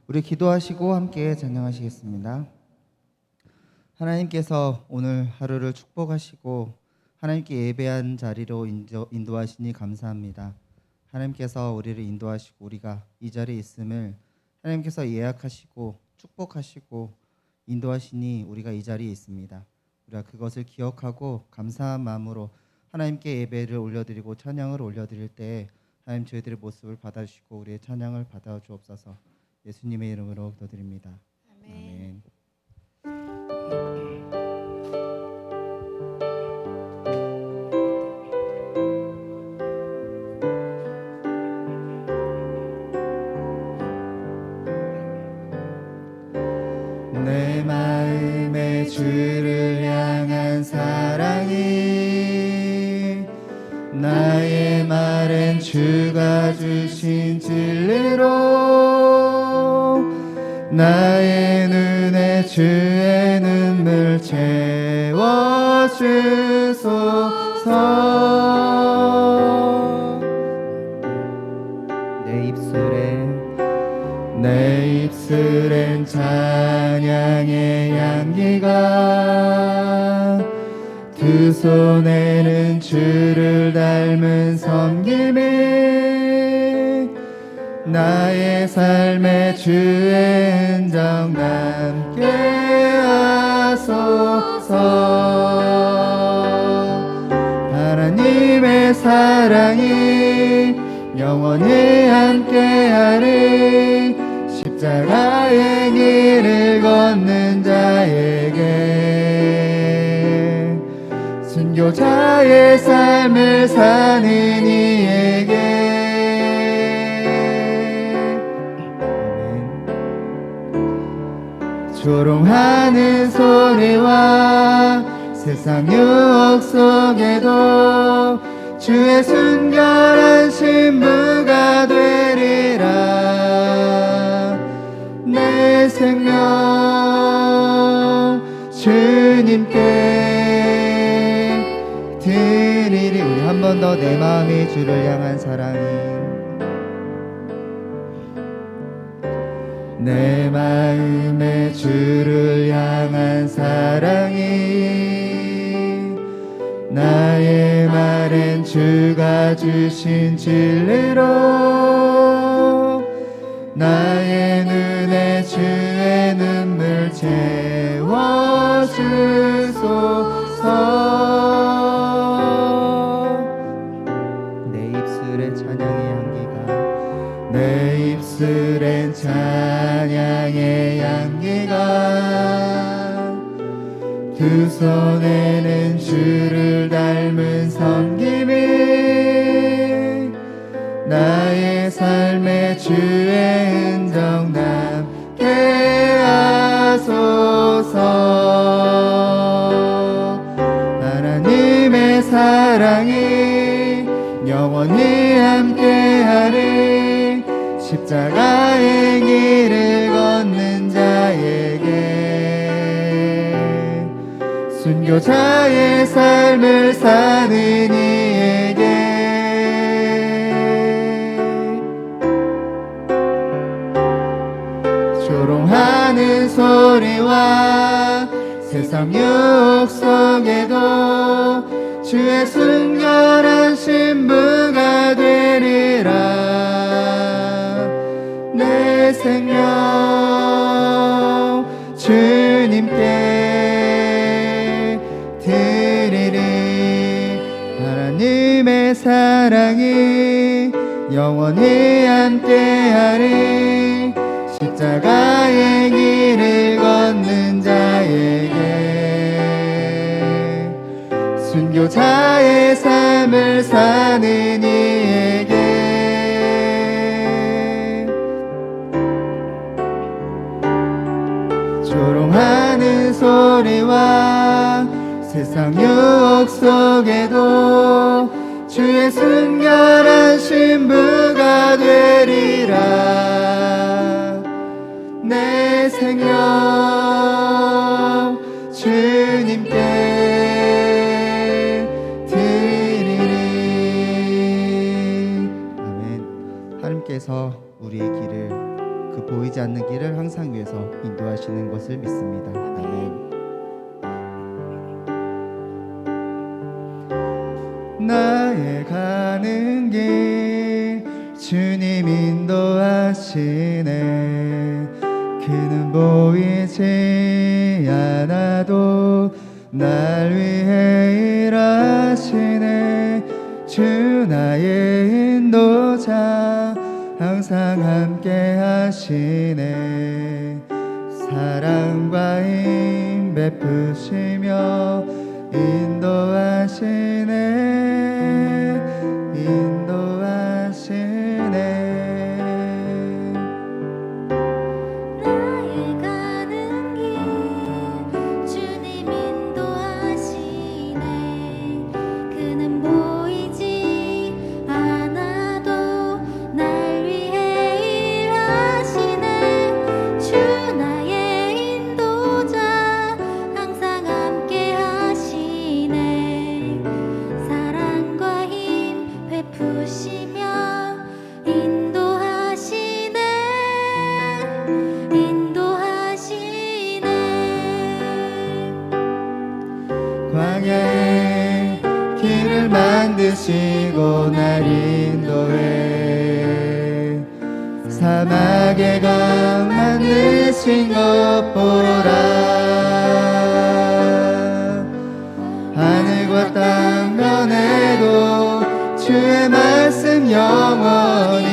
우리 기도하시고 함께 찬양하시겠습니다. 하나님께서 오늘 하루를 축복하시고 하나님께 예배한 자리로 인도하시니 감사합니다. 하나님께서 우리를 인도하시고 우리가 이 자리에 있음을 하나님께서 예약하시고 축복하시고 인도하시니 우리가 이 자리에 있습니다. 우리가 그것을 기억하고 감사한 마음으로 하나님께 예배를 올려드리고 찬양을 올려드릴 때 하나님 저희들의 모습을 받아주시고 우리의 찬양을 받아주옵소서. 예수님의 이름으로 기도드립니다. 아멘. 내 마음에 주를 향한 사랑이 나의 말엔 주가 주신 진리로 나의 눈에 주의 눈물 채워주소서. 내 입술엔 찬양의 향기가 두 손에는 주를 닮은 섬김이 나의 삶에 주의 흔적 남게 하소서. 하나님의 사랑이 영원히 함께하리. 십자가의 길을 걷는 자에게 순교자의 삶을 사는 이에게 조롱하는 소리와 세상 유혹 속에도 주의 순결한 신부가 되리라. 내 생명 주님께 드리리. 우리 한 번 더 내 마음이 주를 향한 사랑이 내 마음에 주를 향한 사랑이 나의 말엔 주가 주신 진리로 나의 눈에 주의 눈물 채워주소서. 내 입술엔 찬양의 향기가 두 손에는 주를 닮은 섬김이 나의 삶에 주의 흔적 남게 하소서. 하나님의 사랑이 영원히 함께하리. 십자가의 길을 걷는 자에게 순교자의 삶을 사는 이에게 조롱하는 소리와 세상 유혹 속에도 주의 순결한 신부가 되리라. 내 생명 주님께 드리리. 하나님의 사랑이 영원히 함께하리. 십자가의 길을 걷는 자에게 순교자의 삶을 사는 이에게 조롱하는 소리와 세상 유혹 속에도 주의 순결한 신부가 되리라. 내 생명 주님께 드리리. 아멘. 하나님께서 우리의 길을 그 보이지 않는 길을 항상 위해서 인도하시는 것을 믿습니다. 아멘. 나의 가는 길 주님 인도하시네. 그는 보이지 않아도 날 위해 일하시네. 주 나의 인도자 항상 함께 하시네. 사랑과 힘 베푸시며 인도하시네. 인도하시네. 나의 가는 길 주님 인도하시네. 그는 보이지 않아도 날 위해 일하시네. 주 나의 인도자 항상 함께 하시네. 사랑과 힘 베푸시며 인도하시네. 인도하시네. 광야에 길을 만드시고 날 인도해. 사막에 강 만드신 것 보라. 하늘과 땅 변해도 주의 말씀 영원히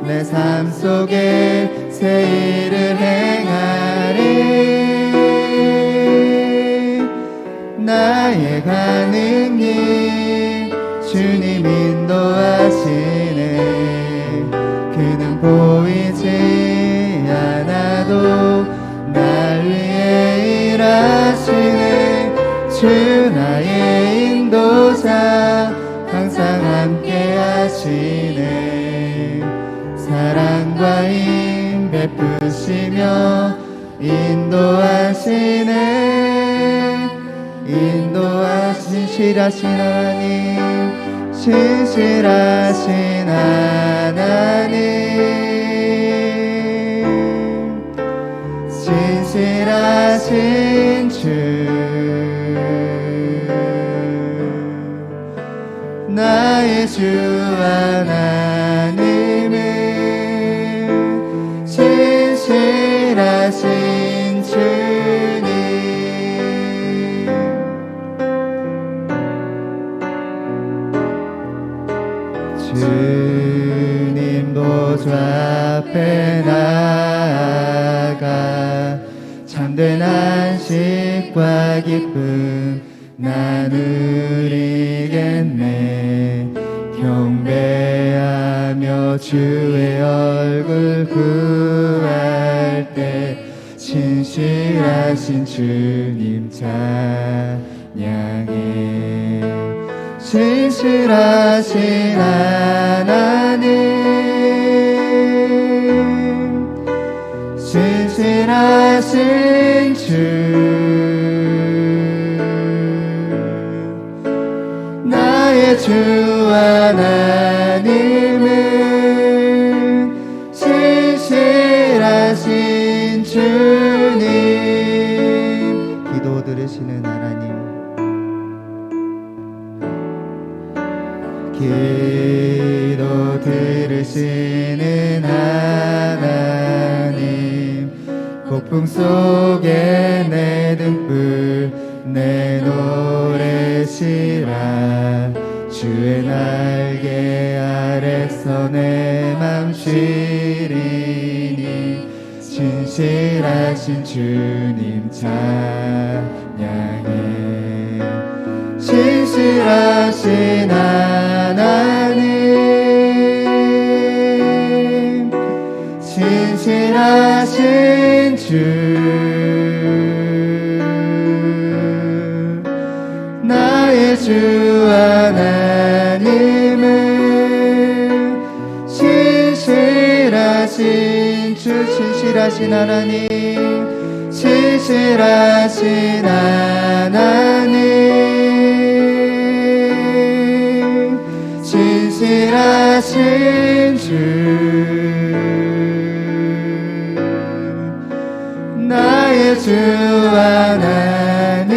내 삶 속에 새 일을 행하리. 나의 가는 길 주님 인도하시네. 그는 보이지 않아도 날 위해 일하시네. 주 나의 인도자 항상 함께 하시네. 사랑과 힘 베푸시며 인도하시네. 인도하신 신실하신 하나님, 신실하신 하나님, 신실하신 주, 나의 주 하나님은 신실하신 주님. 주님 보좌 앞에 나아가 참된 안식과 기쁨 나누리겠네. 경배하며 주의 얼굴 구할 때 신실하신 주님 찬양해. 신실하신 하나님, 신실하신 주, 나의 주 하나님은 신실하신 주님. 기도 들으시는 하나님, 기도 들으시는 하나님, 폭풍 속에 내 등불 내 노래시라. 주의 날개 아래서 내 맘 쉬리니 신실하신 주님 찬양해. 신실하신 하나님, 신실하신 주, 나의 주 하나님은 신실하신 주, 신실하신 하나님, 신실하신 하나님, 신실하신 주, 나의 주 하나님은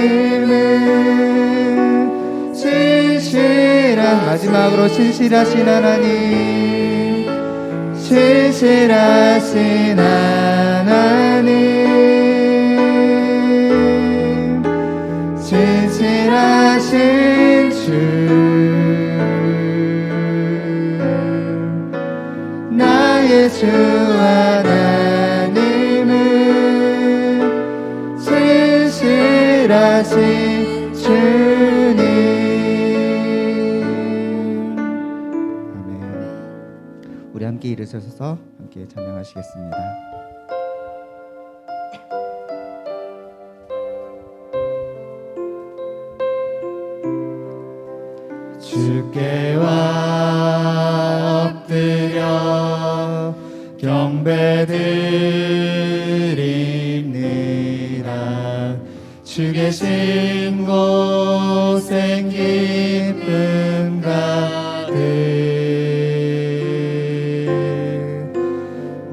마지막으로 신실하신 하나님, 신실하신 하나님, 신실하신 주, 나의 주 하나님은 신실하신 주님. 아멘. 우리 함께 일어서서 함께 찬양하시겠습니다. 주께와 엎드려 경배드립니다. 주 계신 곳엔 기쁨 가득,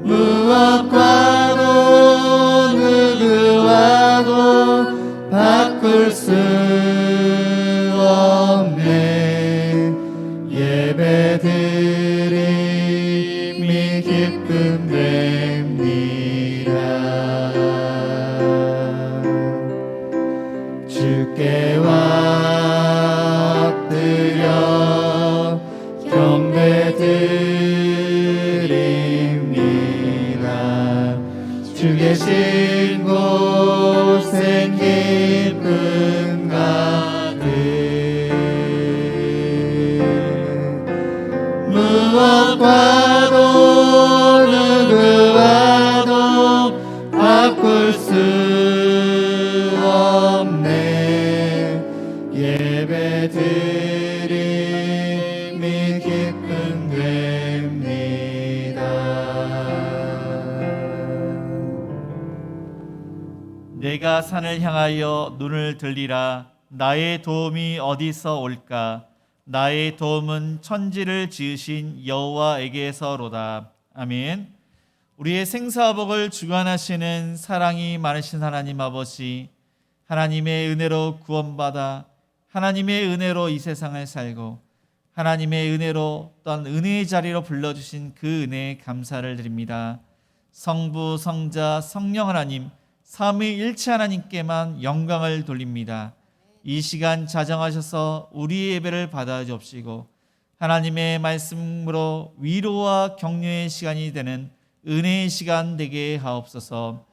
무엇과도 누구와도 바꿀 수 없는 예배드림이 기쁨 됩니다. 주께와 엎드려 경배드립니다. 주 계신 곳엔 기쁨 가득, 무엇과도 누구와도 바꿀 수 없는 예배드림이 기쁨 됩니다. 내가 산을 향하여 눈을 들리라. 나의 도움이 어디서 올까? 나의 도움은 천지를 지으신 여호와에게서로다. 아멘. 우리의 생사복을 주관하시는 사랑이 많으신 하나님 아버지, 하나님의 은혜로 구원받아 하나님의 은혜로 이 세상을 살고 하나님의 은혜로 어떤 은혜의 자리로 불러주신 그 은혜에 감사를 드립니다. 성부, 성자, 성령 하나님, 삼위일체 하나님께만 영광을 돌립니다. 이 시간 자정하셔서 우리의 예배를 받아 주옵시고 하나님의 말씀으로 위로와 격려의 시간이 되는 은혜의 시간 되게 하옵소서.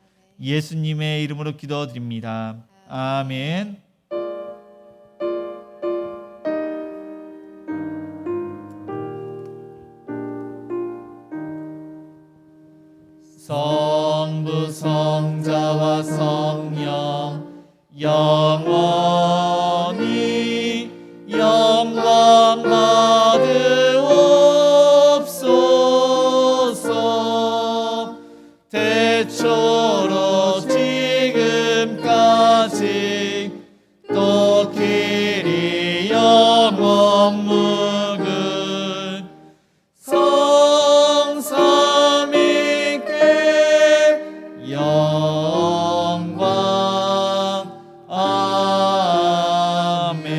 예수님의 이름으로 기도드립니다. 아멘. 성부, 성자와 성령 영원히 영광 받으옵소서. 태초로 지금까지 또 길이 영원 무궁 성삼위께 영광. 아멘.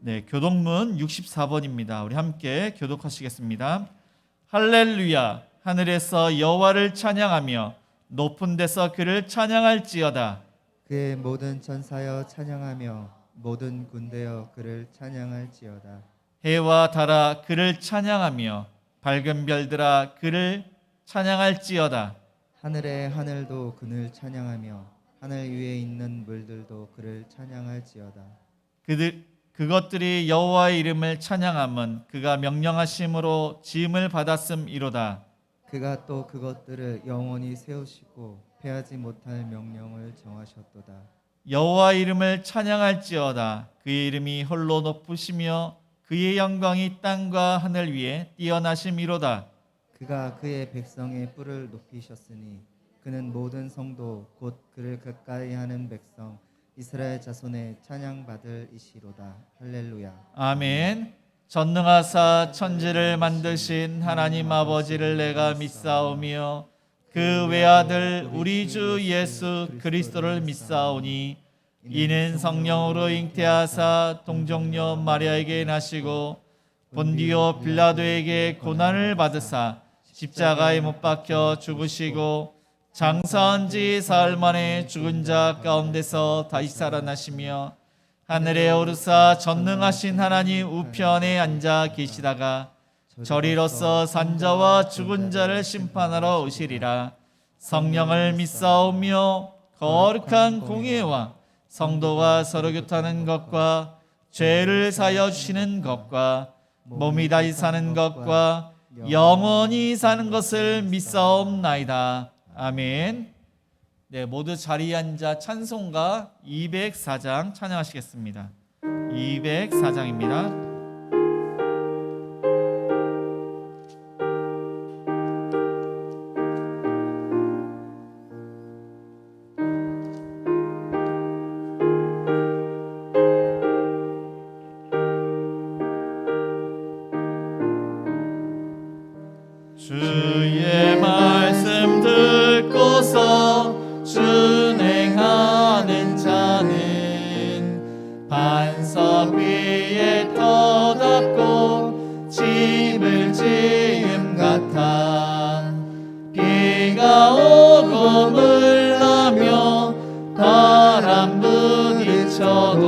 네, 교독문 64번입니다. 우리 함께 교독하시겠습니다. 할렐루야. 하늘에서 여호와를 찬양하며 높은 데서 그를 찬양할지어다. 그의 모든 천사여 찬양하며 모든 군대여 그를 찬양할지어다. 해와 달아 그를 찬양하며 밝은 별들아 그를 찬양할지어다. 하늘의 하늘도 그를 찬양하며 하늘 위에 있는 물들도 그를 찬양할지어다. 그것들이 여호와의 이름을 찬양함은 그가 명령하심으로 지음을 받았음이로다. 그가 또 그것들을 영원히 세우시고 패하지 못할 명령을 정하셨도다. 여호와의 이름을 찬양할지어다. 그의 이름이 홀로 높으시며 그의 영광이 땅과 하늘 위에 뛰어나심이로다. 그가 그의 백성의 뿔을 높이셨으니 그는 모든 성도 곧 그를 가까이 하는 백성 이스라엘 자손의 찬양받을 이시로다. 할렐루야. 아멘. 전능하사 천지를 만드신 하나님 아버지를 내가 믿사오며 그 외아들 우리 주 예수 그리스도를 믿사오니 이는 성령으로 잉태하사 동정녀 마리아에게 나시고 본디오 빌라도에게 고난을 받으사 십자가에 못 박혀 죽으시고 장사한 지 사흘 만에 죽은 자 가운데서 다시 살아나시며 하늘에 오르사 전능하신 하나님 우편에 앉아 계시다가 저리로서 산자와 죽은 자를 심판하러 오시리라. 성령을 믿사오며 거룩한 공예와 성도가 서로 교통하는 것과 죄를 사여 주시는 것과 몸이 다시 사는 것과 영원히 사는 것을 믿사옵나이다. 아멘. 네, 모두 자리에 앉아 찬송가 204장 찬양하시겠습니다. 204장입니다. 주의 말씀 듣고서 준행하는 자는 반석 위에 터닫고 집을 지음 같아. 비가 오고 물나며 바람 부딪혀도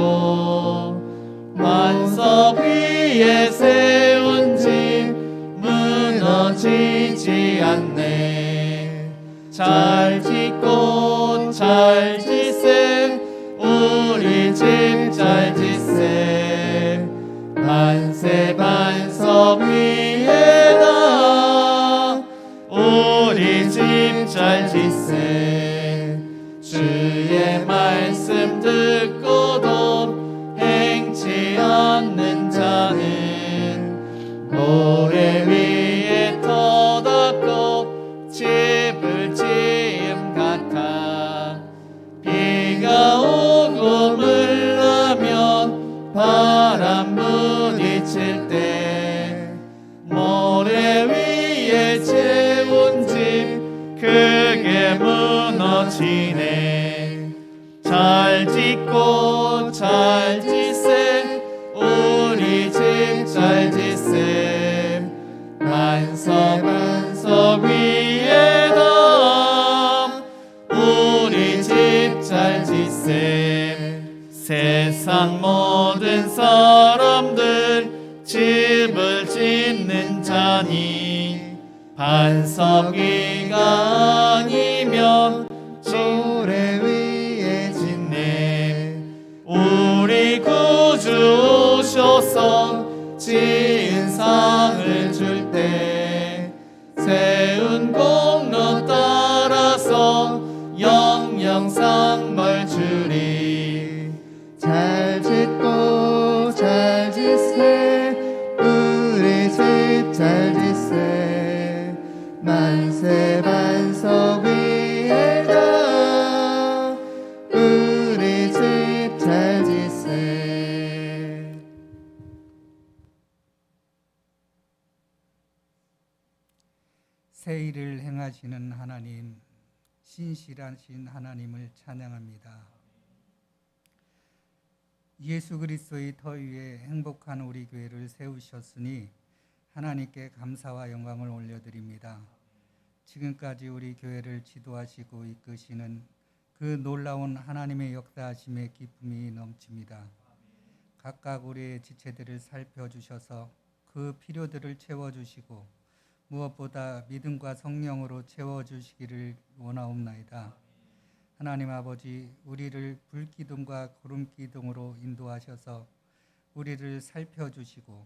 반석 위에 세운 집 무너지지 않네. 잘 짓고 잘 짓세 우리 집 잘 짓세. 만세 반석 위에다 우리 집 잘 짓세. 주의 말씀 듣고도 행치 않는 자는 모래 위에 터닫고 집을 지음 같아. 비가 오고 물나면 바람 부딪힐 때 모래 위에 채운 집 크게 무너지네. 잘 짓고 잘 짓세 우리 집 잘 짓세. 반석 위에다 우리 집 잘 짓세. 세상 모든 사람들 집을 짓는 자니 반석 위가 아니면 모래 위에 짓네. 우리 구주 오셔서 지은 상을 줄 때 세운 공로 따라서 영영상 벌 주리. 잘 짓고 잘 짓세 우리 집 잘 짓세. 만세 반석 위에다 우리 집 잘 짓세. 새 일을 행하시는 하나님, 신실하신 하나님을 찬양합니다. 예수 그리스도의 터 위에 행복한 우리 교회를 세우셨으니 하나님께 감사와 영광을 올려드립니다. 지금까지 우리 교회를 지도하시고 이끄시는 그 놀라운 하나님의 역사하심의 기쁨이 넘칩니다. 각각 우리의 지체들을 살펴주셔서 그 필요들을 채워주시고 무엇보다 믿음과 성령으로 채워주시기를 원하옵나이다. 하나님 아버지, 우리를 불기둥과 구름기둥으로 인도하셔서 우리를 살펴주시고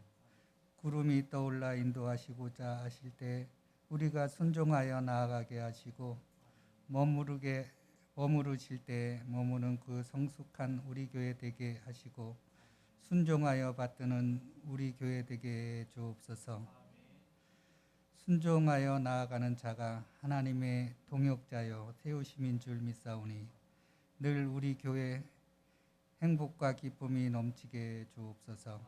구름이 떠올라 인도하시고자 하실 때 우리가 순종하여 나아가게 하시고 머무르실 때 머무는 그 성숙한 우리 교회 되게 하시고 순종하여 받드는 우리 교회 되게 해 주옵소서. 순종하여 나아가는 자가 하나님의 동역자여 세우심인 줄 믿사오니 늘 우리 교회 행복과 기쁨이 넘치게 해 주옵소서.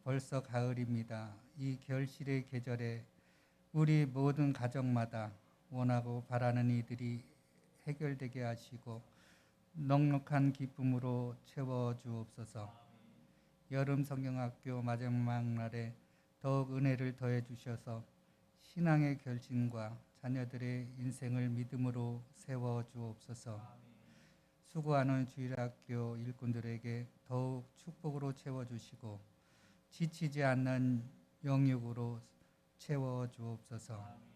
벌써 가을입니다. 이 결실의 계절에 우리 모든 가정마다 원하고 바라는 이들이 해결되게 하시고 넉넉한 기쁨으로 채워 주옵소서. 여름 성경학교 마지막 날에 더욱 은혜를 더해 주셔서 신앙의 결심과 자녀들의 인생을 믿음으로 세워 주옵소서. 수고하는 주일학교 일꾼들에게 더욱 축복으로 채워 주시고 지치지 않는 영육으로 채워 주옵소서.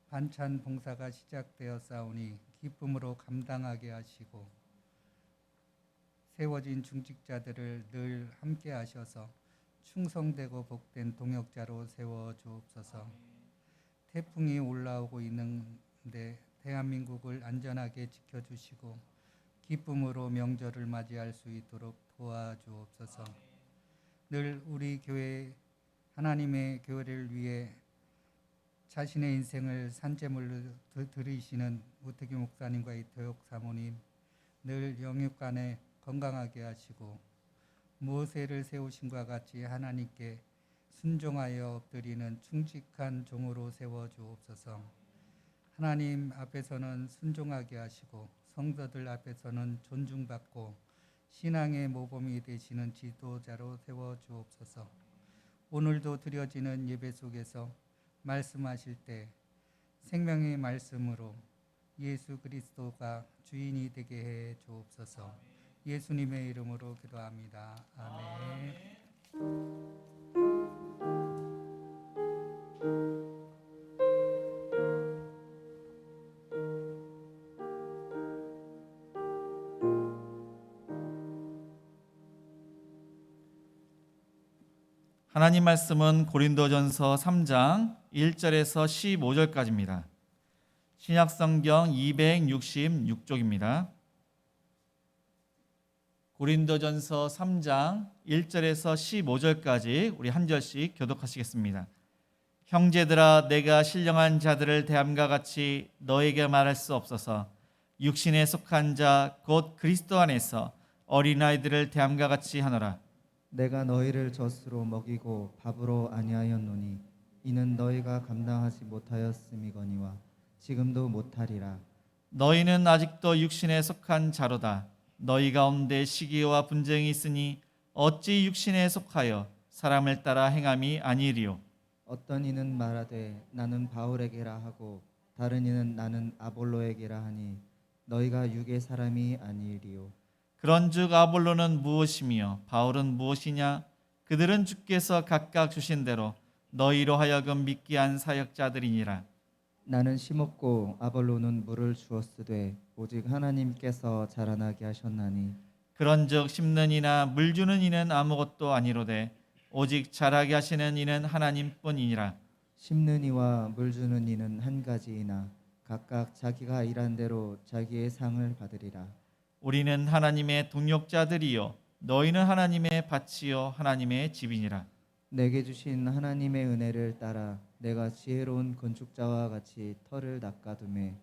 반찬 봉사가 시작되었사오니 기쁨으로 감당하게 하시고 세워진 중직자들을 늘 함께 하셔서 충성되고 복된 동역자로 세워 주옵소서. 태풍이 올라오고 있는데 대한민국을 안전하게 지켜주시고 기쁨으로 명절을 맞이할 수 있도록 도와주옵소서. 늘 우리 교회 하나님의 교회를 위해 자신의 인생을 산재물로 드리시는 우태기 목사님과 이토yok 사모님, 늘 영육간에 건강하게 하시고 모세를 세우신과 같이 하나님께 순종하여 엎드리는 충직한 종으로 세워 주옵소서. 하나님 앞에서는 순종하게 하시고 성도들 앞에서는 존중받고 신앙의 모범이 되시는 지도자로 세워 주옵소서. 오늘도 드려지는 예배 속에서 말씀하실 때 생명의 말씀으로 예수 그리스도가 주인이 되게 해 주옵소서. 예수님의 이름으로 기도합니다. 아멘. 하나님 말씀은 고린도전서 3장 1절에서 15절까지입니다. 신약성경 266쪽입니다. 고린도전서 3장 1절에서 15절까지 우리 한 절씩 교독하시겠습니다. 형제들아, 내가 신령한 자들을 대함과 같이 너에게 말할 수 없어서 육신에 속한 자 곧 그리스도 안에서 어린아이들을 대함과 같이 하노라. 내가 너희를 젖으로 먹이고 밥으로 아니하였노니 이는 너희가 감당하지 못하였음이거니와 지금도 못하리라. 너희는 아직도 육신에 속한 자로다. 너희 가운데 시기와 분쟁이 있으니 어찌 육신에 속하여 사람을 따라 행함이 아니리요. 어떤 이는 말하되 나는 바울에게라 하고 다른 이는 나는 아볼로에게라 하니 너희가 육의 사람이 아니리요. 그런즉 아볼로는 무엇이며 바울은 무엇이냐? 그들은 주께서 각각 주신 대로 너희로 하여금 믿게 한 사역자들이니라. 나는 심었고 아볼로는 물을 주었으되 오직 하나님께서 자라나게 하셨나니 그런즉 심는 이나 물 주는 이는 아무것도 아니로되 오직 자라게 하시는 이는 하나님뿐이니라. 심는 이와 물 주는 이는 한 가지이나 각각 자기가 일한 대로 자기의 상을 받으리라. 우리는 하나님의 동역자들이요 너희는 하나님의 밭이요 하나님의 집이니라. 내게 주신 하나님의 은혜를 따라 내가 지혜로운 건축자와 같이 터를 닦아두매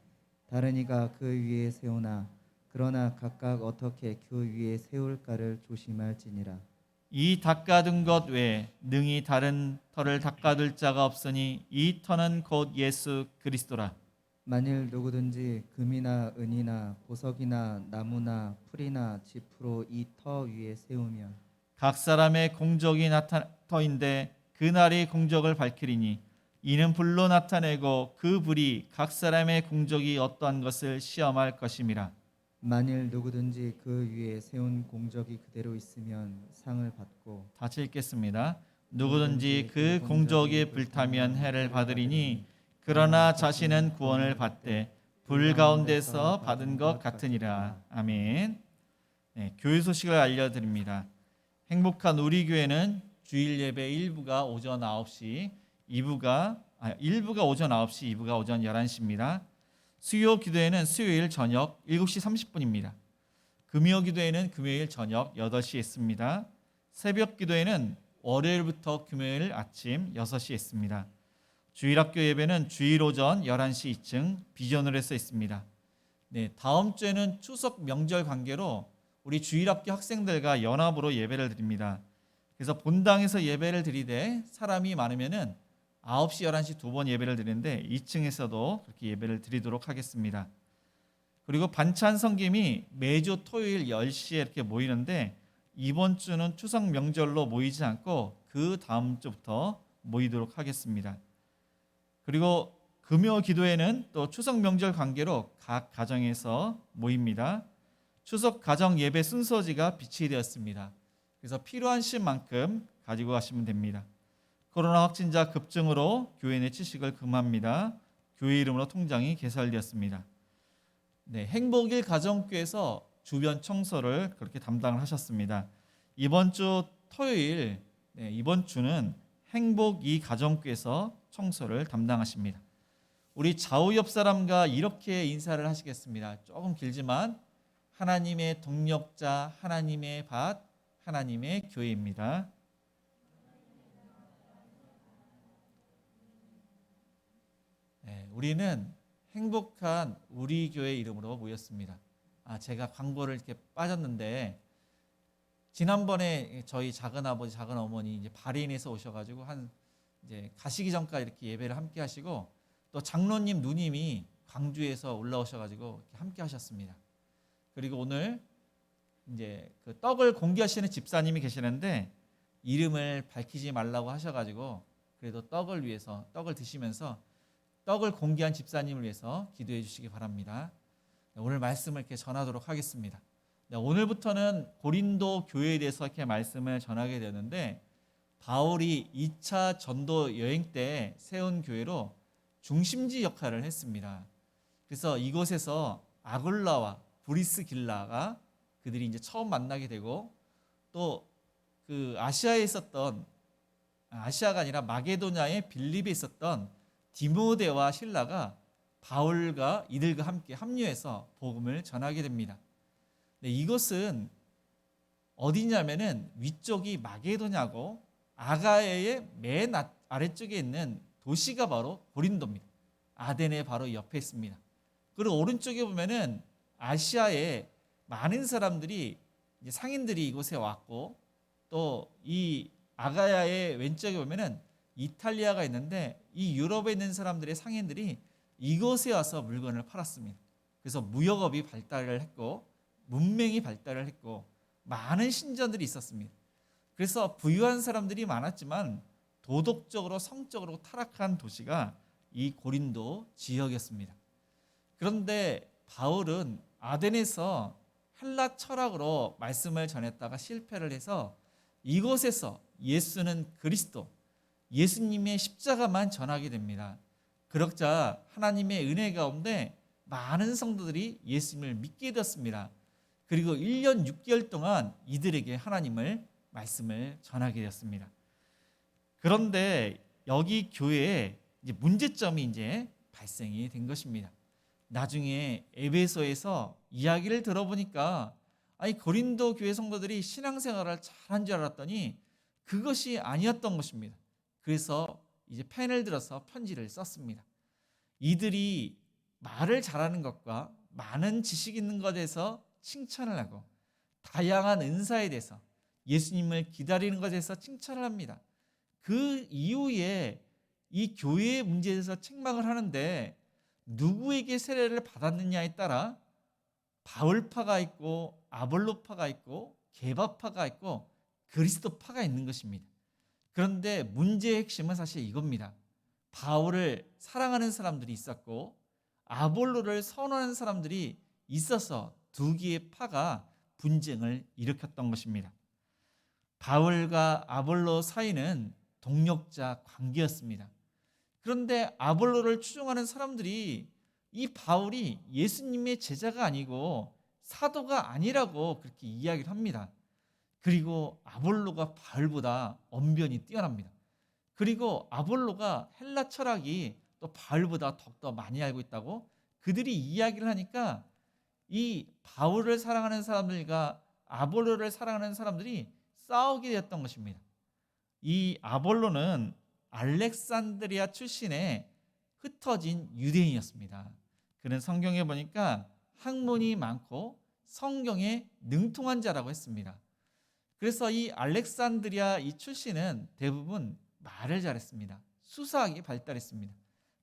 다른 이가 그 위에 세우나 그러나 각각 어떻게 그 위에 세울까를 조심할지니라. 이 닦아둔 것 외에 능히 다른 터를 닦아둘 자가 없으니 이 터는 곧 예수 그리스도라. 만일 누구든지 금이나 은이나 보석이나 나무나 풀이나 짚으로 이 터 위에 세우면 각 사람의 공적이 터인데 그 날이 공적을 밝히리니 이는 불로 나타내고 그 불이 각 사람의 공적이 어떠한 것을 시험할 것임이라. 만일 누구든지 그 위에 세운 공적이 그대로 있으면 상을 받고 다시 읽겠습니다. 누구든지 그 공적이 불타면 해를 받으리니 그러나 자신은 구원을 받되 불 가운데서 받은 것 같으니라. 아멘. 네, 교회 소식을 알려드립니다. 행복한 우리 교회는 주일 예배 1부가 오전 9시, 1부가 오전 9시, 2부가 오전 11시입니다. 수요 기도회는 수요일 저녁 7시 30분입니다. 금요 기도회는 금요일 저녁 8시에 있습니다. 새벽 기도회는 월요일부터 금요일 아침 6시에 있습니다. 주일학교 예배는 주일 오전 11시 2층 비전홀에서 있습니다. 네, 다음 주에는 추석 명절 관계로 우리 주일학교 학생들과 연합으로 예배를 드립니다. 그래서 본당에서 예배를 드리되 사람이 많으면은 9시, 11시 두 번 예배를 드리는데 2층에서도 그렇게 예배를 드리도록 하겠습니다. 그리고 반찬 섬김이 매주 토요일 10시에 이렇게 모이는데 이번 주는 추석 명절로 모이지 않고 그 다음 주부터 모이도록 하겠습니다. 그리고 금요 기도회는 또 추석 명절 관계로 각 가정에서 모입니다. 추석 가정 예배 순서지가 비치게 되었습니다. 그래서 필요한 시만큼 가지고 가시면 됩니다. 코로나 확진자 급증으로 교회 내 취식을 금합니다. 교회 이름으로 통장이 개설되었습니다. 네, 행복일 가정교회에서 주변 청소를 그렇게 담당을 하셨습니다. 이번 주 토요일, 이번 주는 행복이 가정교회에서 청소를 담당하십니다. 우리 좌우 옆 사람과 이렇게 인사를 하시겠습니다. 조금 길지만 하나님의 동력자, 하나님의 밭, 하나님의 교회입니다. 네, 우리는 행복한 우리 교회 이름으로 모였습니다. 제가 광고를 이렇게 빠졌는데 지난번에 저희 작은 아버지, 작은 어머니 이제 바레인에서 오셔가지고 이제 가시기 전까지 이렇게 예배를 함께 하시고 또 장로님 누님이 광주에서 올라오셔가지고 이렇게 함께 하셨습니다. 그리고 오늘 이제 그 떡을 공개하시는 집사님이 계시는데 이름을 밝히지 말라고 하셔가지고 그래도 떡을 위해서 떡을 드시면서 떡을 공개한 집사님을 위해서 기도해 주시기 바랍니다. 오늘 말씀을 이렇게 전하도록 하겠습니다. 오늘부터는 고린도 교회에 대해서 이렇게 말씀을 전하게 되는데 바울이 2차 전도 여행 때 세운 교회로 중심지 역할을 했습니다. 그래서 이곳에서 아굴라와 브리스길라가 그들이 이제 처음 만나게 되고 또 그 아시아가 아니라 마게도냐의 빌립에 있었던 디모데와 실라가 바울과 이들과 함께 합류해서 복음을 전하게 됩니다. 이것은 어디냐면은 위쪽이 마게도냐고 아가야의 맨 아래쪽에 있는 도시가 바로 고린도입니다. 아덴의 바로 옆에 있습니다. 그리고 오른쪽에 보면은 아시아의 많은 사람들이 이제 상인들이 이곳에 왔고 또 이 아가야의 왼쪽에 보면은 이탈리아가 있는데 이 유럽에 있는 사람들의 상인들이 이곳에 와서 물건을 팔았습니다. 그래서 무역업이 발달을 했고 문명이 발달을 했고 많은 신전들이 있었습니다. 그래서 부유한 사람들이 많았지만 도덕적으로 성적으로 타락한 도시가 이 고린도 지역이었습니다. 그런데 바울은 아덴에서 헬라 철학으로 말씀을 전했다가 실패를 해서 이곳에서 예수는 그리스도, 예수님의 십자가만 전하게 됩니다. 그러자 하나님의 은혜 가운데 많은 성도들이 예수님을 믿게 되었습니다. 그리고 1년 6개월 동안 이들에게 하나님을 말씀을 전하게 되었습니다. 그런데 여기 교회에 이제 문제점이 이제 발생이 된 것입니다. 나중에 에베소에서 이야기를 들어보니까 고린도 교회 성도들이 신앙생활을 잘한 줄 알았더니 그것이 아니었던 것입니다. 그래서 이제 펜을 들어서 편지를 썼습니다. 이들이 말을 잘하는 것과 많은 지식 있는 것에 대해서 칭찬을 하고 다양한 은사에 대해서 예수님을 기다리는 것에 대해서 칭찬을 합니다. 그 이후에 이 교회의 문제에 대해서 책망을 하는데 누구에게 세례를 받았느냐에 따라 바울파가 있고 아볼로파가 있고 게바파가 있고 그리스도파가 있는 것입니다. 그런데 문제의 핵심은 사실 이겁니다. 바울을 사랑하는 사람들이 있었고 아볼로를 선호하는 사람들이 있어서 두 개의 파가 분쟁을 일으켰던 것입니다. 바울과 아볼로 사이는 동력자 관계였습니다. 그런데 아볼로를 추종하는 사람들이 이 바울이 예수님의 제자가 아니고 사도가 아니라고 그렇게 이야기를 합니다. 그리고 아볼로가 바울보다 언변이 뛰어납니다. 그리고 아볼로가 헬라 철학이 또 바울보다 더욱더 많이 알고 있다고 그들이 이야기를 하니까 이 바울을 사랑하는 사람들과 아볼로를 사랑하는 사람들이 싸우게 되었던 것입니다. 이 아볼로는 알렉산드리아 출신의 흩어진 유대인이었습니다. 그는 성경에 보니까 학문이 많고 성경에 능통한 자라고 했습니다. 그래서 이 알렉산드리아 이 출신은 대부분 말을 잘했습니다. 수사하기 발달했습니다.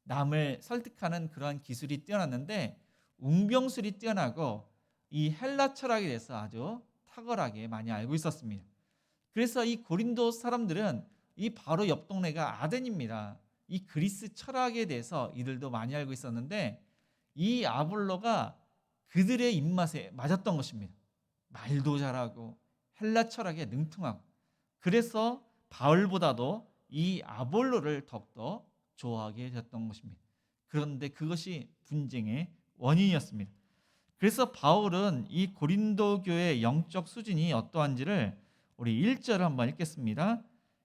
남을 설득하는 그러한 기술이 뛰어났는데 웅병술이 뛰어나고 이 헬라 철학에 대해서 아주 탁월하게 많이 알고 있었습니다. 그래서 이 고린도 사람들은 이 바로 옆 동네가 아덴입니다. 이 그리스 철학에 대해서 이들도 많이 알고 있었는데 이 아볼로가 그들의 입맛에 맞았던 것입니다. 말도 잘하고 헬라 철학에 능통하고, 그래서 바울보다도 이 아볼로를 더욱더 좋아하게 되었던 것입니다. 그런데 그것이 분쟁의 원인이었습니다. 그래서 바울은 이 고린도 교회의 영적 수준이 어떠한지를 우리 1절을 한번 읽겠습니다.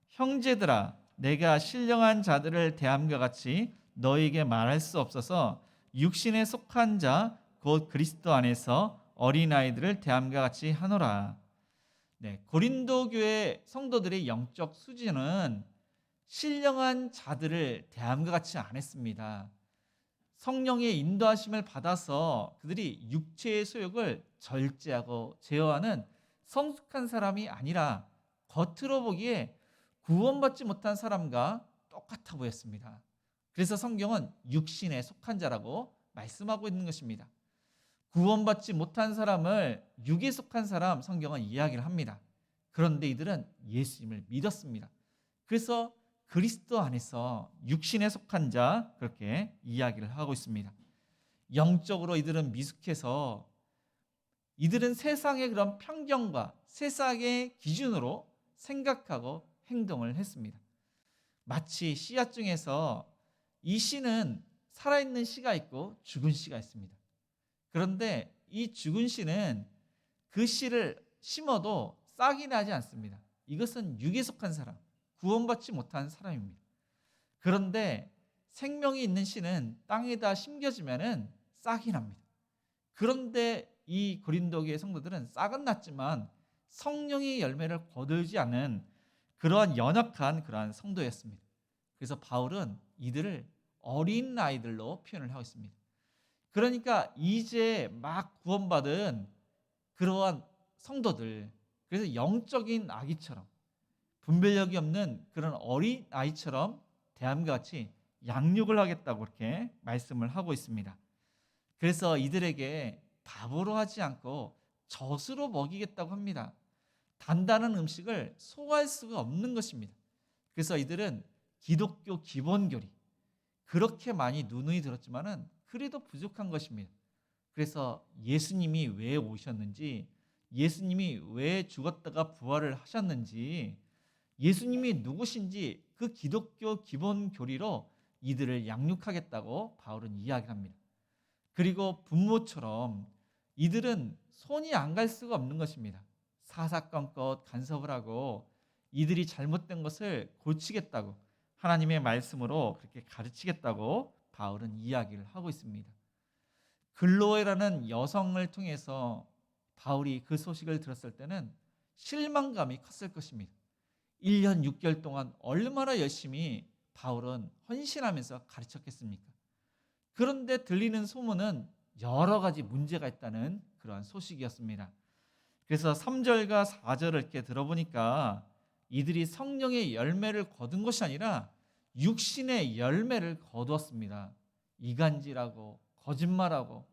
형제들아, 내가 신령한 자들을 대함과 같이 너에게 말할 수 없어서 육신에 속한 자 곧 그리스도 안에서 어린아이들을 대함과 같이 하노라. 네, 고린도 교회 성도들의 영적 수준은 신령한 자들을 대함과 같이 안 했습니다. 성령의 인도하심을 받아서 그들이 육체의 소욕을 절제하고 제어하는 성숙한 사람이 아니라 겉으로 보기에 구원받지 못한 사람과 똑같아 보였습니다. 그래서 성경은 육신에 속한 자라고 말씀하고 있는 것입니다. 구원받지 못한 사람을 육에 속한 사람 성경은 이야기를 합니다. 그런데 이들은 예수님을 믿었습니다. 그래서 그리스도 안에서 육신에 속한 자 그렇게 이야기를 하고 있습니다. 영적으로 이들은 미숙해서 이들은 세상의 그런 편견과 세상의 기준으로 생각하고 행동을 했습니다. 마치 씨앗 중에서 이 씨는 살아있는 씨가 있고 죽은 씨가 있습니다. 그런데 이 죽은 씨는 그 씨를 심어도 싹이 나지 않습니다. 이것은 육에 속한 사람, 구원받지 못한 사람입니다. 그런데 생명이 있는 씨는 땅에다 심겨지면은 싹이 납니다. 그런데 이 고린도교의 성도들은 싹은 났지만 성령의 열매를 거두지 않은 그러한 연약한 그러한 성도였습니다. 그래서 바울은 이들을 어린 아이들로 표현을 하고 있습니다. 그러니까 이제 막 구원받은 그러한 성도들, 그래서 영적인 아기처럼 분별력이 없는 그런 어린 아이처럼 대함과 같이 양육을 하겠다고 이렇게 말씀을 하고 있습니다. 그래서 이들에게 밥으로 하지 않고 젖으로 먹이겠다고 합니다. 단단한 음식을 소화할 수가 없는 것입니다. 그래서 이들은 기독교 기본교리 그렇게 많이 누누이 들었지만은 그래도 부족한 것입니다. 그래서 예수님이 왜 오셨는지, 예수님이 왜 죽었다가 부활을 하셨는지, 예수님이 누구신지 그 기독교 기본 교리로 이들을 양육하겠다고 바울은 이야기합니다. 그리고 부모처럼 이들은 손이 안 갈 수가 없는 것입니다. 사사건건 간섭을 하고 이들이 잘못된 것을 고치겠다고 하나님의 말씀으로 그렇게 가르치겠다고 바울은 이야기를 하고 있습니다. 글로에라는 여성을 통해서 바울이 그 소식을 들었을 때는 실망감이 컸을 것입니다. 1년 6개월 동안 얼마나 열심히 바울은 헌신하면서 가르쳤겠습니까? 그런데 들리는 소문은 여러 가지 문제가 있다는 그러한 소식이었습니다. 그래서 3절과 4절을 이렇게 들어보니까 이들이 성령의 열매를 거둔 것이 아니라 육신의 열매를 거두었습니다. 이간질하고 거짓말하고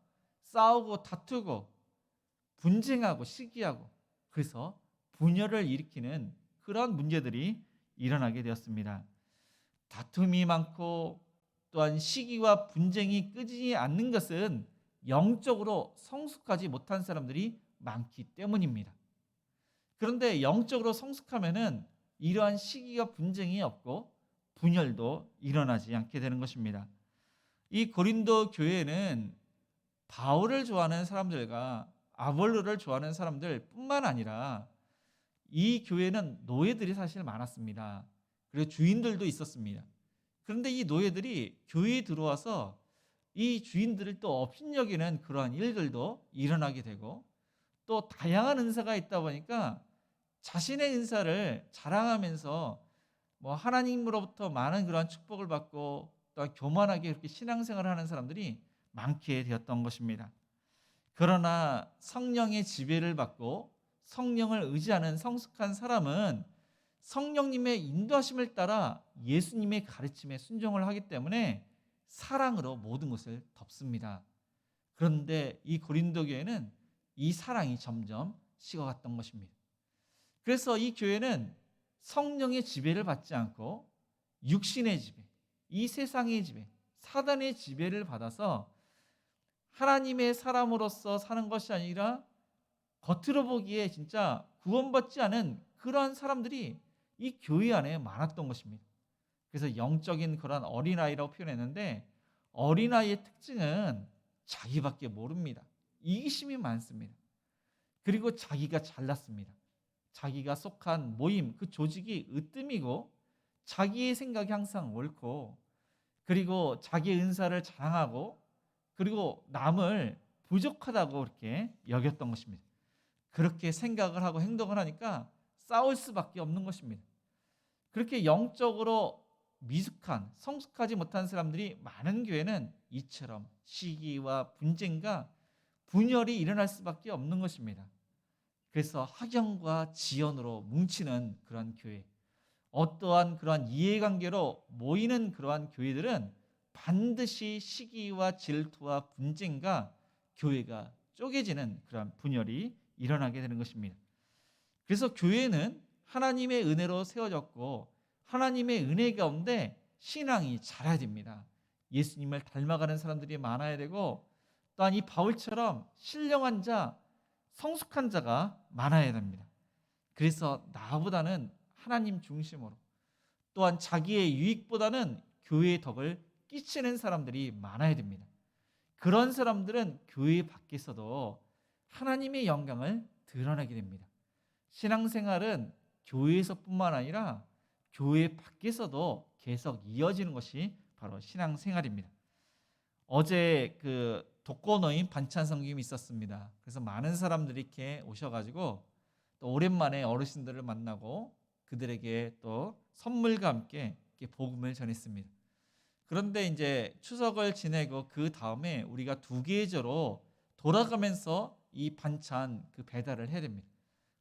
싸우고 다투고 분쟁하고 시기하고, 그래서 분열을 일으키는 그런 문제들이 일어나게 되었습니다. 다툼이 많고 또한 시기와 분쟁이 끄지 않는 것은 영적으로 성숙하지 못한 사람들이 많기 때문입니다. 그런데 영적으로 성숙하면은 이러한 시기와 분쟁이 없고 분열도 일어나지 않게 되는 것입니다. 이 고린도 교회는 바울을 좋아하는 사람들과 아볼로를 좋아하는 사람들 뿐만 아니라 이 교회는 노예들이 사실 많았습니다. 그리고 주인들도 있었습니다. 그런데 이 노예들이 교회에 들어와서 이 주인들을 또 업신여기는 그러한 일들도 일어나게 되고, 또 다양한 은사가 있다 보니까 자신의 은사를 자랑하면서 하나님으로부터 많은 그러한 축복을 받고 또 교만하게 이렇게 신앙생활을 하는 사람들이 많게 되었던 것입니다. 그러나 성령의 지배를 받고 성령을 의지하는 성숙한 사람은 성령님의 인도하심을 따라 예수님의 가르침에 순종을 하기 때문에 사랑으로 모든 것을 덮습니다. 그런데 이 고린도 교회는 이 사랑이 점점 식어갔던 것입니다. 그래서 이 교회는 성령의 지배를 받지 않고 육신의 지배, 이 세상의 지배, 사단의 지배를 받아서 하나님의 사람으로서 사는 것이 아니라 겉으로 보기에 진짜 구원받지 않은 그러한 사람들이 이 교회 안에 많았던 것입니다. 그래서 영적인 그런 어린아이라고 표현했는데, 어린아이의 특징은 자기밖에 모릅니다. 이기심이 많습니다. 그리고 자기가 잘났습니다. 자기가 속한 모임, 그 조직이 으뜸이고 자기의 생각이 항상 옳고, 그리고 자기의 은사를 자랑하고, 그리고 남을 부족하다고 그렇게 여겼던 것입니다. 그렇게 생각을 하고 행동을 하니까 싸울 수밖에 없는 것입니다. 그렇게 영적으로 미숙한, 성숙하지 못한 사람들이 많은 교회는 이처럼 시기와 분쟁과 분열이 일어날 수밖에 없는 것입니다. 그래서 학연과 지연으로 뭉치는 그런 교회, 어떠한 그러한 이해관계로 모이는 그러한 교회들은 반드시 시기와 질투와 분쟁과 교회가 쪼개지는 그러한 분열이 일어나게 되는 것입니다. 그래서 교회는 하나님의 은혜로 세워졌고, 하나님의 은혜 가운데 신앙이 자라야 됩니다. 예수님을 닮아가는 사람들이 많아야 되고, 또한 이 바울처럼 신령한 자, 성숙한 자가 많아야 됩니다. 그래서 나보다는 하나님 중심으로, 또한 자기의 유익보다는 교회의 덕을 끼치는 사람들이 많아야 됩니다. 그런 사람들은 교회 밖에서도 하나님의 영광을 드러내게 됩니다. 신앙생활은 교회에서뿐만 아니라 교회 밖에서도 계속 이어지는 것이 바로 신앙생활입니다. 어제 그 독거노인 반찬 섬김이 있었습니다. 그래서 많은 사람들이 이렇게 오셔가지고 또 오랜만에 어르신들을 만나고 그들에게 또 선물과 함께 이렇게 복음을 전했습니다. 그런데 이제 추석을 지내고 그 다음에 우리가 두 계절로 돌아가면서 이 반찬 그 배달을 해야 됩니다.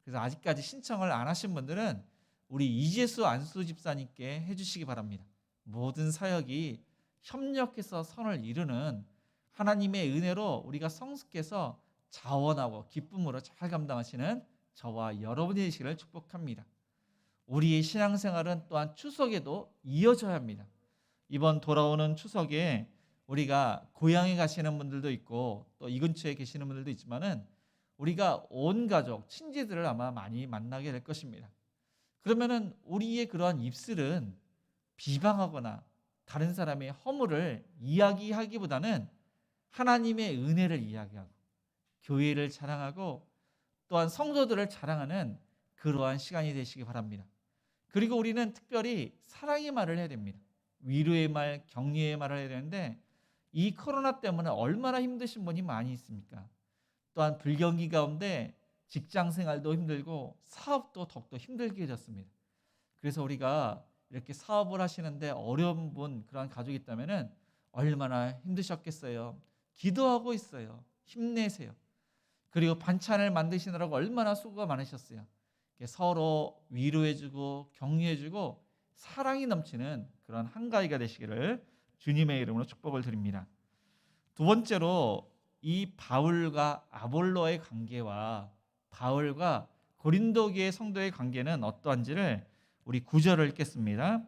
그래서 아직까지 신청을 안 하신 분들은 우리 이재수 안수 집사님께 해주시기 바랍니다. 모든 사역이 협력해서 선을 이루는 하나님의 은혜로 우리가 성숙해서 자원하고 기쁨으로 잘 감당하시는 저와 여러분이 되시기를 축복합니다. 우리의 신앙생활은 또한 추석에도 이어져야 합니다. 이번 돌아오는 추석에 우리가 고향에 가시는 분들도 있고 또 이 근처에 계시는 분들도 있지만은 우리가 온 가족, 친지들을 아마 많이 만나게 될 것입니다. 그러면은 우리의 그러한 입술은 비방하거나 다른 사람의 허물을 이야기하기보다는 하나님의 은혜를 이야기하고 교회를 자랑하고 또한 성도들을 자랑하는 그러한 시간이 되시기 바랍니다. 그리고 우리는 특별히 사랑의 말을 해야 됩니다. 위로의 말, 격려의 말을 해야 되는데 이 코로나 때문에 얼마나 힘드신 분이 많이 있습니까? 또한 불경기 가운데 직장 생활도 힘들고 사업도 더욱더 힘들게 해졌습니다. 그래서 우리가 이렇게 사업을 하시는데 어려운 분, 그런 가족이 있다면 얼마나 힘드셨겠어요. 기도하고 있어요. 힘내세요. 그리고 반찬을 만드시느라고 얼마나 수고가 많으셨어요. 서로 위로해주고 격려해주고 사랑이 넘치는 그런 한가위가 되시기를 주님의 이름으로 축복을 드립니다. 두 번째로 이 바울과 아볼로의 관계와 바울과 고린도교의 성도의 관계는 어떠한지를 우리 9절을 읽겠습니다.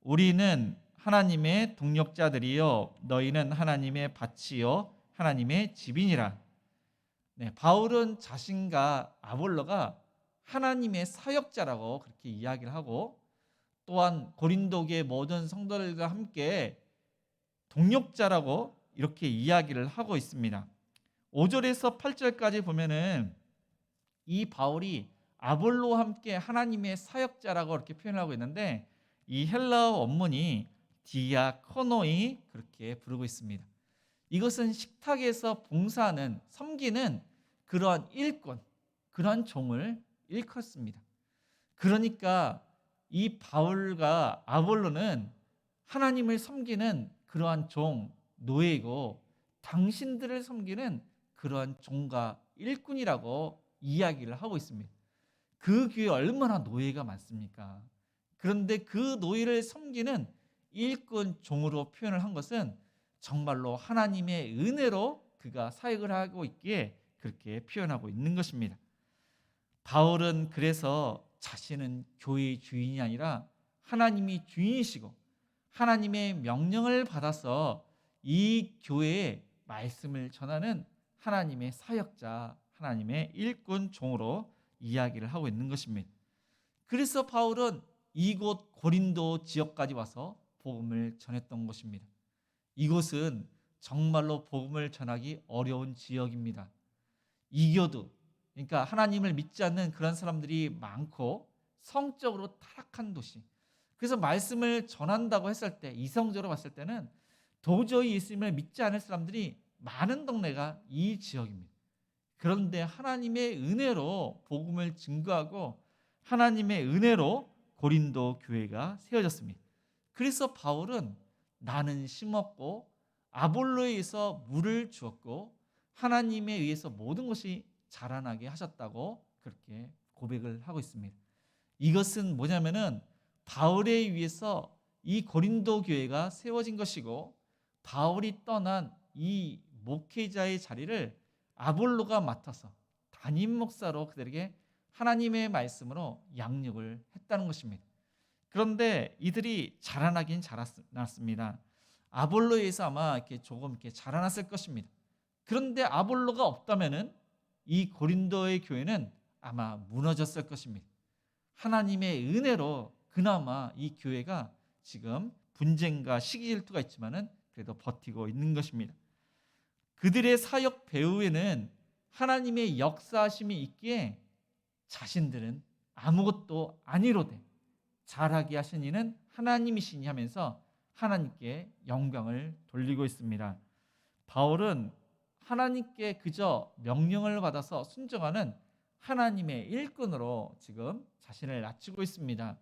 우리는 하나님의 동력자들이요 너희는 하나님의 밭이요 하나님의 집이니라. 네, 바울은 자신과 아볼로가 하나님의 사역자라고 그렇게 이야기를 하고 또한 고린도교의 모든 성도들과 함께 동력자라고 이렇게 이야기를 하고 있습니다. 5절에서 8절까지 보면은 이 바울이 아볼로와 함께 하나님의 사역자라고 이렇게 표현하고 있는데 이 헬라어 원문이 디아코노이 그렇게 부르고 있습니다. 이것은 식탁에서 봉사하는 섬기는 그러한 일꾼, 그러한 종을 일컫습니다. 그러니까 이 바울과 아볼로는 하나님을 섬기는 그러한 종, 노예이고 당신들을 섬기는 그러한 종과 일꾼이라고 이야기를 하고 있습니다. 그 교회에 얼마나 노예가 많습니까? 그런데 그 노예를 섬기는 일꾼 종으로 표현을 한 것은 정말로 하나님의 은혜로 그가 사역을 하고 있기에 그렇게 표현하고 있는 것입니다. 바울은 그래서 자신은 교회의 주인이 아니라 하나님이 주인이시고 하나님의 명령을 받아서 이 교회에 말씀을 전하는 하나님의 사역자, 하나님의 일꾼 종으로 이야기를 하고 있는 것입니다. 그래서 바울은 이곳 고린도 지역까지 와서 복음을 전했던 것입니다. 이곳은 정말로 복음을 전하기 어려운 지역입니다. 이교도, 그러니까 하나님을 믿지 않는 그런 사람들이 많고 성적으로 타락한 도시. 그래서 말씀을 전한다고 했을 때, 이성적으로 봤을 때는 도저히 예수님을 믿지 않을 사람들이 많은 동네가 이 지역입니다. 그런데 하나님의 은혜로 복음을 증거하고 하나님의 은혜로 고린도 교회가 세워졌습니다. 그래서 바울은 나는 심었고 아볼로에 의해서 물을 주었고 하나님에 의해서 모든 것이 자라나게 하셨다고 그렇게 고백을 하고 있습니다. 이것은 뭐냐면은 바울에 의해서 이 고린도 교회가 세워진 것이고 바울이 떠난 이 목회자의 자리를 아볼로가 맡아서 담임 목사로 그들에게 하나님의 말씀으로 양육을 했다는 것입니다. 그런데 이들이 자라나긴 자랐습니다. 아볼로에 의해서 아마 이렇게 조금 이렇게 자라났을 것입니다. 그런데 아볼로가 없다면은 이 고린도의 교회는 아마 무너졌을 것입니다. 하나님의 은혜로 그나마 이 교회가 지금 분쟁과 시기 질투가 있지만은 그래도 버티고 있는 것입니다. 그들의 사역 배후에는 하나님의 역사하심이 있기에 자신들은 아무것도 아니로되 잘하게 하신 이는 하나님이시니 하면서 하나님께 영광을 돌리고 있습니다. 바울은 하나님께 그저 명령을 받아서 순종하는 하나님의 일꾼으로 지금 자신을 낮추고 있습니다.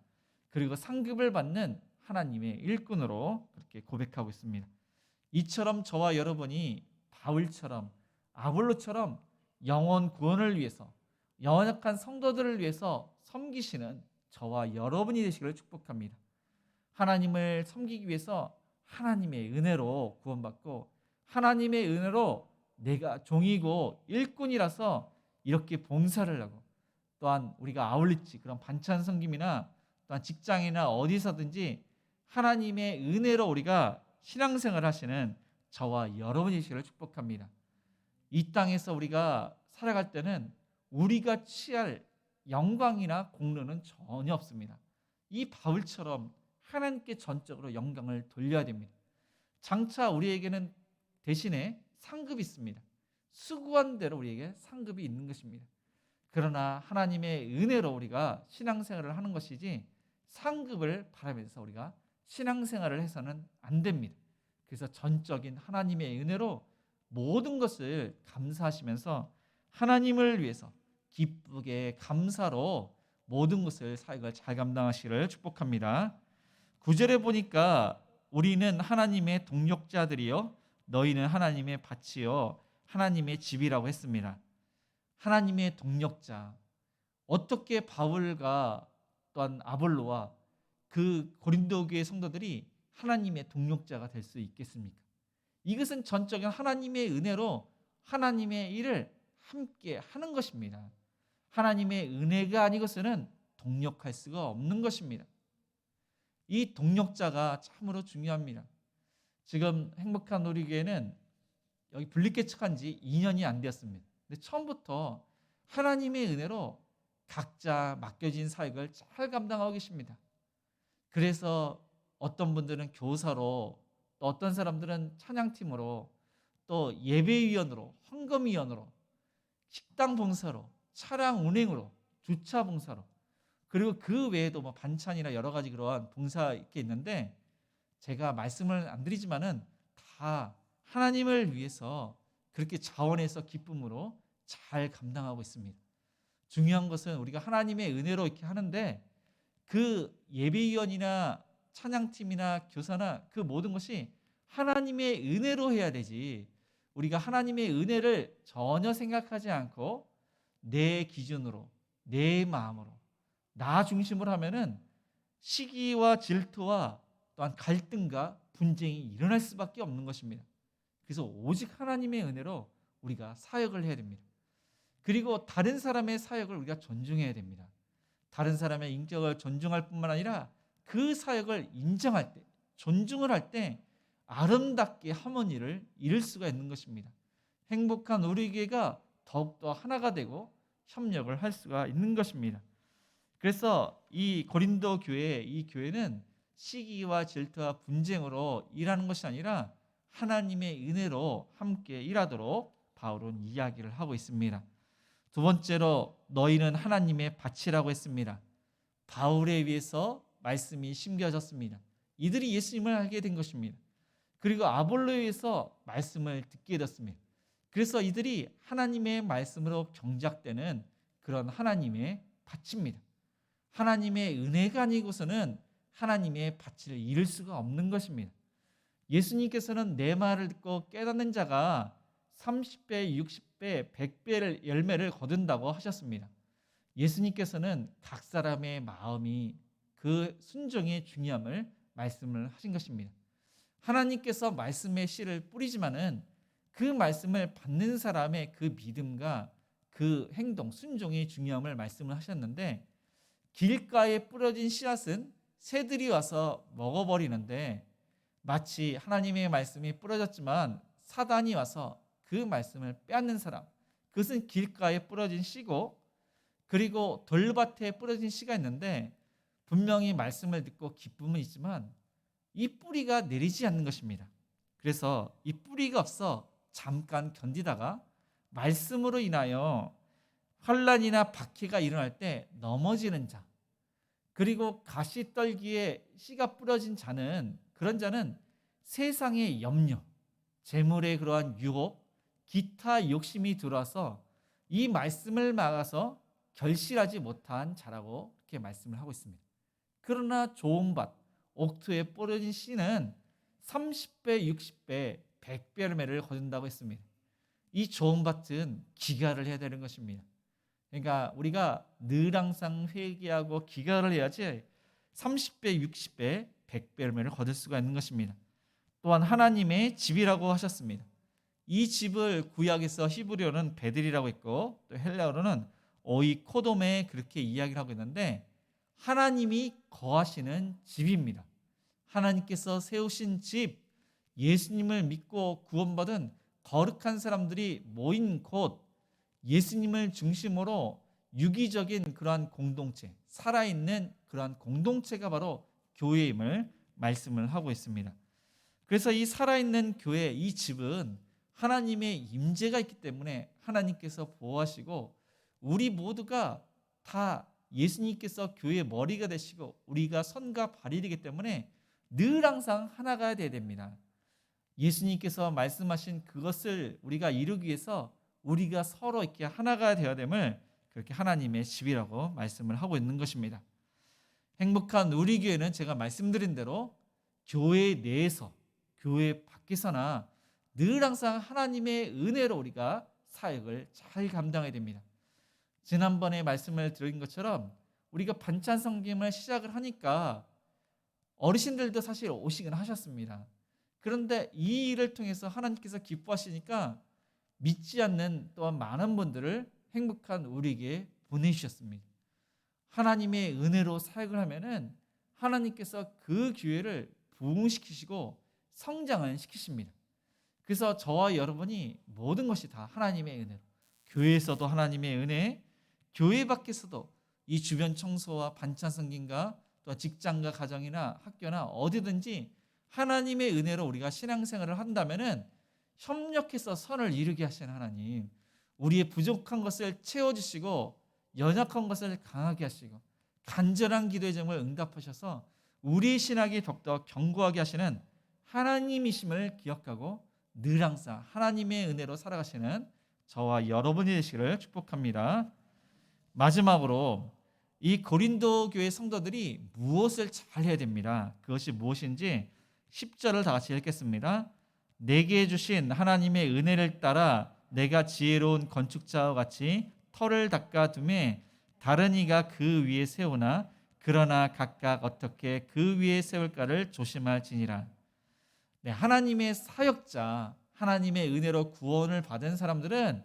그리고 상급을 받는 하나님의 일꾼으로 그렇게 고백하고 있습니다. 이처럼 저와 여러분이 바울처럼 아볼로처럼 영혼 구원을 위해서 연약한 성도들을 위해서 섬기시는 저와 여러분이 되시기를 축복합니다. 하나님을 섬기기 위해서 하나님의 은혜로 구원받고 하나님의 은혜로 내가 종이고 일꾼이라서 이렇게 봉사를 하고 또한 우리가 아울리치 그런 반찬 섬김이나 또한 직장이나 어디서든지 하나님의 은혜로 우리가 신앙생활 하시는 저와 여러분이 되시기를 축복합니다. 이 땅에서 우리가 살아갈 때는 우리가 취할 영광이나 공로는 전혀 없습니다. 이 바울처럼 하나님께 전적으로 영광을 돌려야 됩니다. 장차 우리에게는 대신에 상급이 있습니다. 수고한 대로 우리에게 상급이 있는 것입니다. 그러나 하나님의 은혜로 우리가 신앙생활을 하는 것이지 상급을 바라면서 우리가 신앙생활을 해서는 안 됩니다. 그래서 전적인 하나님의 은혜로 모든 것을 감사하시면서 하나님을 위해서 기쁘게 감사로 모든 것을 사역을 잘 감당하시기를 축복합니다. 9절에 보니까 우리는 하나님의 동역자들이요 너희는 하나님의 밭이요 하나님의 집이라고 했습니다. 하나님의 동역자. 어떻게 바울과 또한 아볼로와 그 고린도 교회 성도들이 하나님의 동역자가 될 수 있겠습니까? 이것은 전적인 하나님의 은혜로 하나님의 일을 함께 하는 것입니다. 하나님의 은혜가 아니고서는 동역할 수가 없는 것입니다. 이 동역자가 참으로 중요합니다. 지금 행복한 우리교회는 여기 분립개척한 지 2년이 안 되었습니다. 근데 처음부터 하나님의 은혜로 각자 맡겨진 사역을 잘 감당하고 계십니다. 그래서 어떤 분들은 교사로 또 어떤 사람들은 찬양팀으로 또 예배위원으로 헌금위원으로 식당 봉사로 차량 운행으로 주차 봉사로 그리고 그 외에도 뭐 반찬이나 여러 가지 그러한 봉사 이렇게 있는데 제가 말씀을 안 드리지만은 다 하나님을 위해서 그렇게 자원해서 기쁨으로 잘 감당하고 있습니다. 중요한 것은 우리가 하나님의 은혜로 이렇게 하는데 그 예배위원이나 찬양팀이나 교사나 그 모든 것이 하나님의 은혜로 해야 되지 우리가 하나님의 은혜를 전혀 생각하지 않고 내 기준으로 내 마음으로 나 중심으로 하면은 시기와 질투와 또한 갈등과 분쟁이 일어날 수밖에 없는 것입니다. 그래서 오직 하나님의 은혜로 우리가 사역을 해야 됩니다. 그리고 다른 사람의 사역을 우리가 존중해야 됩니다. 다른 사람의 인격을 존중할 뿐만 아니라 그 사역을 인정할 때, 존중을 할 때 아름답게 하모니를 이룰 수가 있는 것입니다. 행복한 우리 교회가 더욱더 하나가 되고 협력을 할 수가 있는 것입니다. 그래서 이 고린도 교회, 이 교회는 시기와 질투와 분쟁으로 일하는 것이 아니라 하나님의 은혜로 함께 일하도록 바울은 이야기를 하고 있습니다. 두 번째로 너희는 하나님의 밭이라고 했습니다. 바울에 의해서 말씀이 심겨졌습니다. 이들이 예수님을 알게 된 것입니다. 그리고 아볼로에 의해서 말씀을 듣게 됐습니다. 그래서 이들이 하나님의 말씀으로 경작되는 그런 하나님의 밭입니다. 하나님의 은혜가 아니고서는 하나님의 밭을 이룰 수가 없는 것입니다. 예수님께서는 내 말을 듣고 깨닫는 자가 30배, 60배, 100배를 열매를 거둔다고 하셨습니다. 예수님께서는 각 사람의 마음이 그 순종의 중요함을 말씀을 하신 것입니다. 하나님께서 말씀의 씨를 뿌리지만은 그 말씀을 받는 사람의 그 믿음과 그 행동, 순종의 중요함을 말씀을 하셨는데 길가에 뿌려진 씨앗은 새들이 와서 먹어버리는데 마치 하나님의 말씀이 뿌려졌지만 사단이 와서 그 말씀을 빼앗는 사람, 그것은 길가에 뿌려진 씨고 그리고 돌밭에 뿌려진 씨가 있는데 분명히 말씀을 듣고 기쁨은 있지만 이 뿌리가 내리지 않는 것입니다. 그래서 이 뿌리가 없어 잠깐 견디다가 말씀으로 인하여 환난이나 박해가 일어날 때 넘어지는 자, 그리고 가시떨기에 씨가 뿌려진 자는 그런 자는 세상의 염려, 재물의 그러한 유혹, 기타 욕심이 들어와서 이 말씀을 막아서 결실하지 못한 자라고 이렇게 말씀을 하고 있습니다. 그러나 좋은 밭, 옥토에 뿌려진 씨는 30배, 60배, 100배 열매를 거둔다고 했습니다. 이 좋은 밭은 기가를 해야 되는 것입니다. 그러니까 우리가 늘 항상 회개하고 기가를 해야지 30배, 60배, 100배 열매를 거둘 수가 있는 것입니다. 또한 하나님의 집이라고 하셨습니다. 이 집을 구약에서 히브리어는 베들이라고 있고 또 헬라어로는 오이코돔에 그렇게 이야기를 하고 있는데 하나님이 거하시는 집입니다. 하나님께서 세우신 집, 예수님을 믿고 구원받은 거룩한 사람들이 모인 곳, 예수님을 중심으로 유기적인 그러한 공동체, 살아있는 그러한 공동체가 바로 교회임을 말씀을 하고 있습니다. 그래서 이 살아있는 교회, 이 집은 하나님의 임재가 있기 때문에 하나님께서 보호하시고 우리 모두가 다 예수님께서 교회의 머리가 되시고 우리가 손과 발이 되기 때문에 늘 항상 하나가 되어야 됩니다. 예수님께서 말씀하신 그것을 우리가 이루기 위해서 우리가 서로 이렇게 하나가 되어야 됨을 그렇게 하나님의 집이라고 말씀을 하고 있는 것입니다. 행복한 우리 교회는 제가 말씀드린 대로 교회 내에서 교회 밖에서나 늘 항상 하나님의 은혜로 우리가 사역을 잘 감당해야 됩니다. 지난번에 말씀을 드린 것처럼 우리가 반찬 섬김을 시작을 하니까 어르신들도 사실 오시긴 하셨습니다. 그런데 이 일을 통해서 하나님께서 기뻐하시니까 믿지 않는 또한 많은 분들을 행복한 우리에게 보내주셨습니다. 하나님의 은혜로 사역을 하면은 하나님께서 그 교회를 부흥시키시고 성장을 시키십니다. 그래서 저와 여러분이 모든 것이 다 하나님의 은혜로, 교회에서도 하나님의 은혜, 교회 밖에서도 이 주변 청소와 반찬 섬김과 또 직장과 가정이나 학교나 어디든지 하나님의 은혜로 우리가 신앙생활을 한다면은 협력해서 선을 이루게 하시는 하나님, 우리의 부족한 것을 채워주시고 연약한 것을 강하게 하시고 간절한 기도의 점을 응답하셔서 우리의 신학이 더욱더 견고하게 하시는 하나님이심을 기억하고 늘 항상 하나님의 은혜로 살아가시는 저와 여러분이 되시기를 축복합니다. 마지막으로 이 고린도 교회 성도들이 무엇을 잘 해야 됩니다. 그것이 무엇인지 10절을 다 같이 읽겠습니다. 내게 주신 하나님의 은혜를 따라 내가 지혜로운 건축자와 같이 터를 닦아둠에 다른 이가 그 위에 세우나 그러나 각각 어떻게 그 위에 세울까를 조심할지니라. 네, 하나님의 사역자, 하나님의 은혜로 구원을 받은 사람들은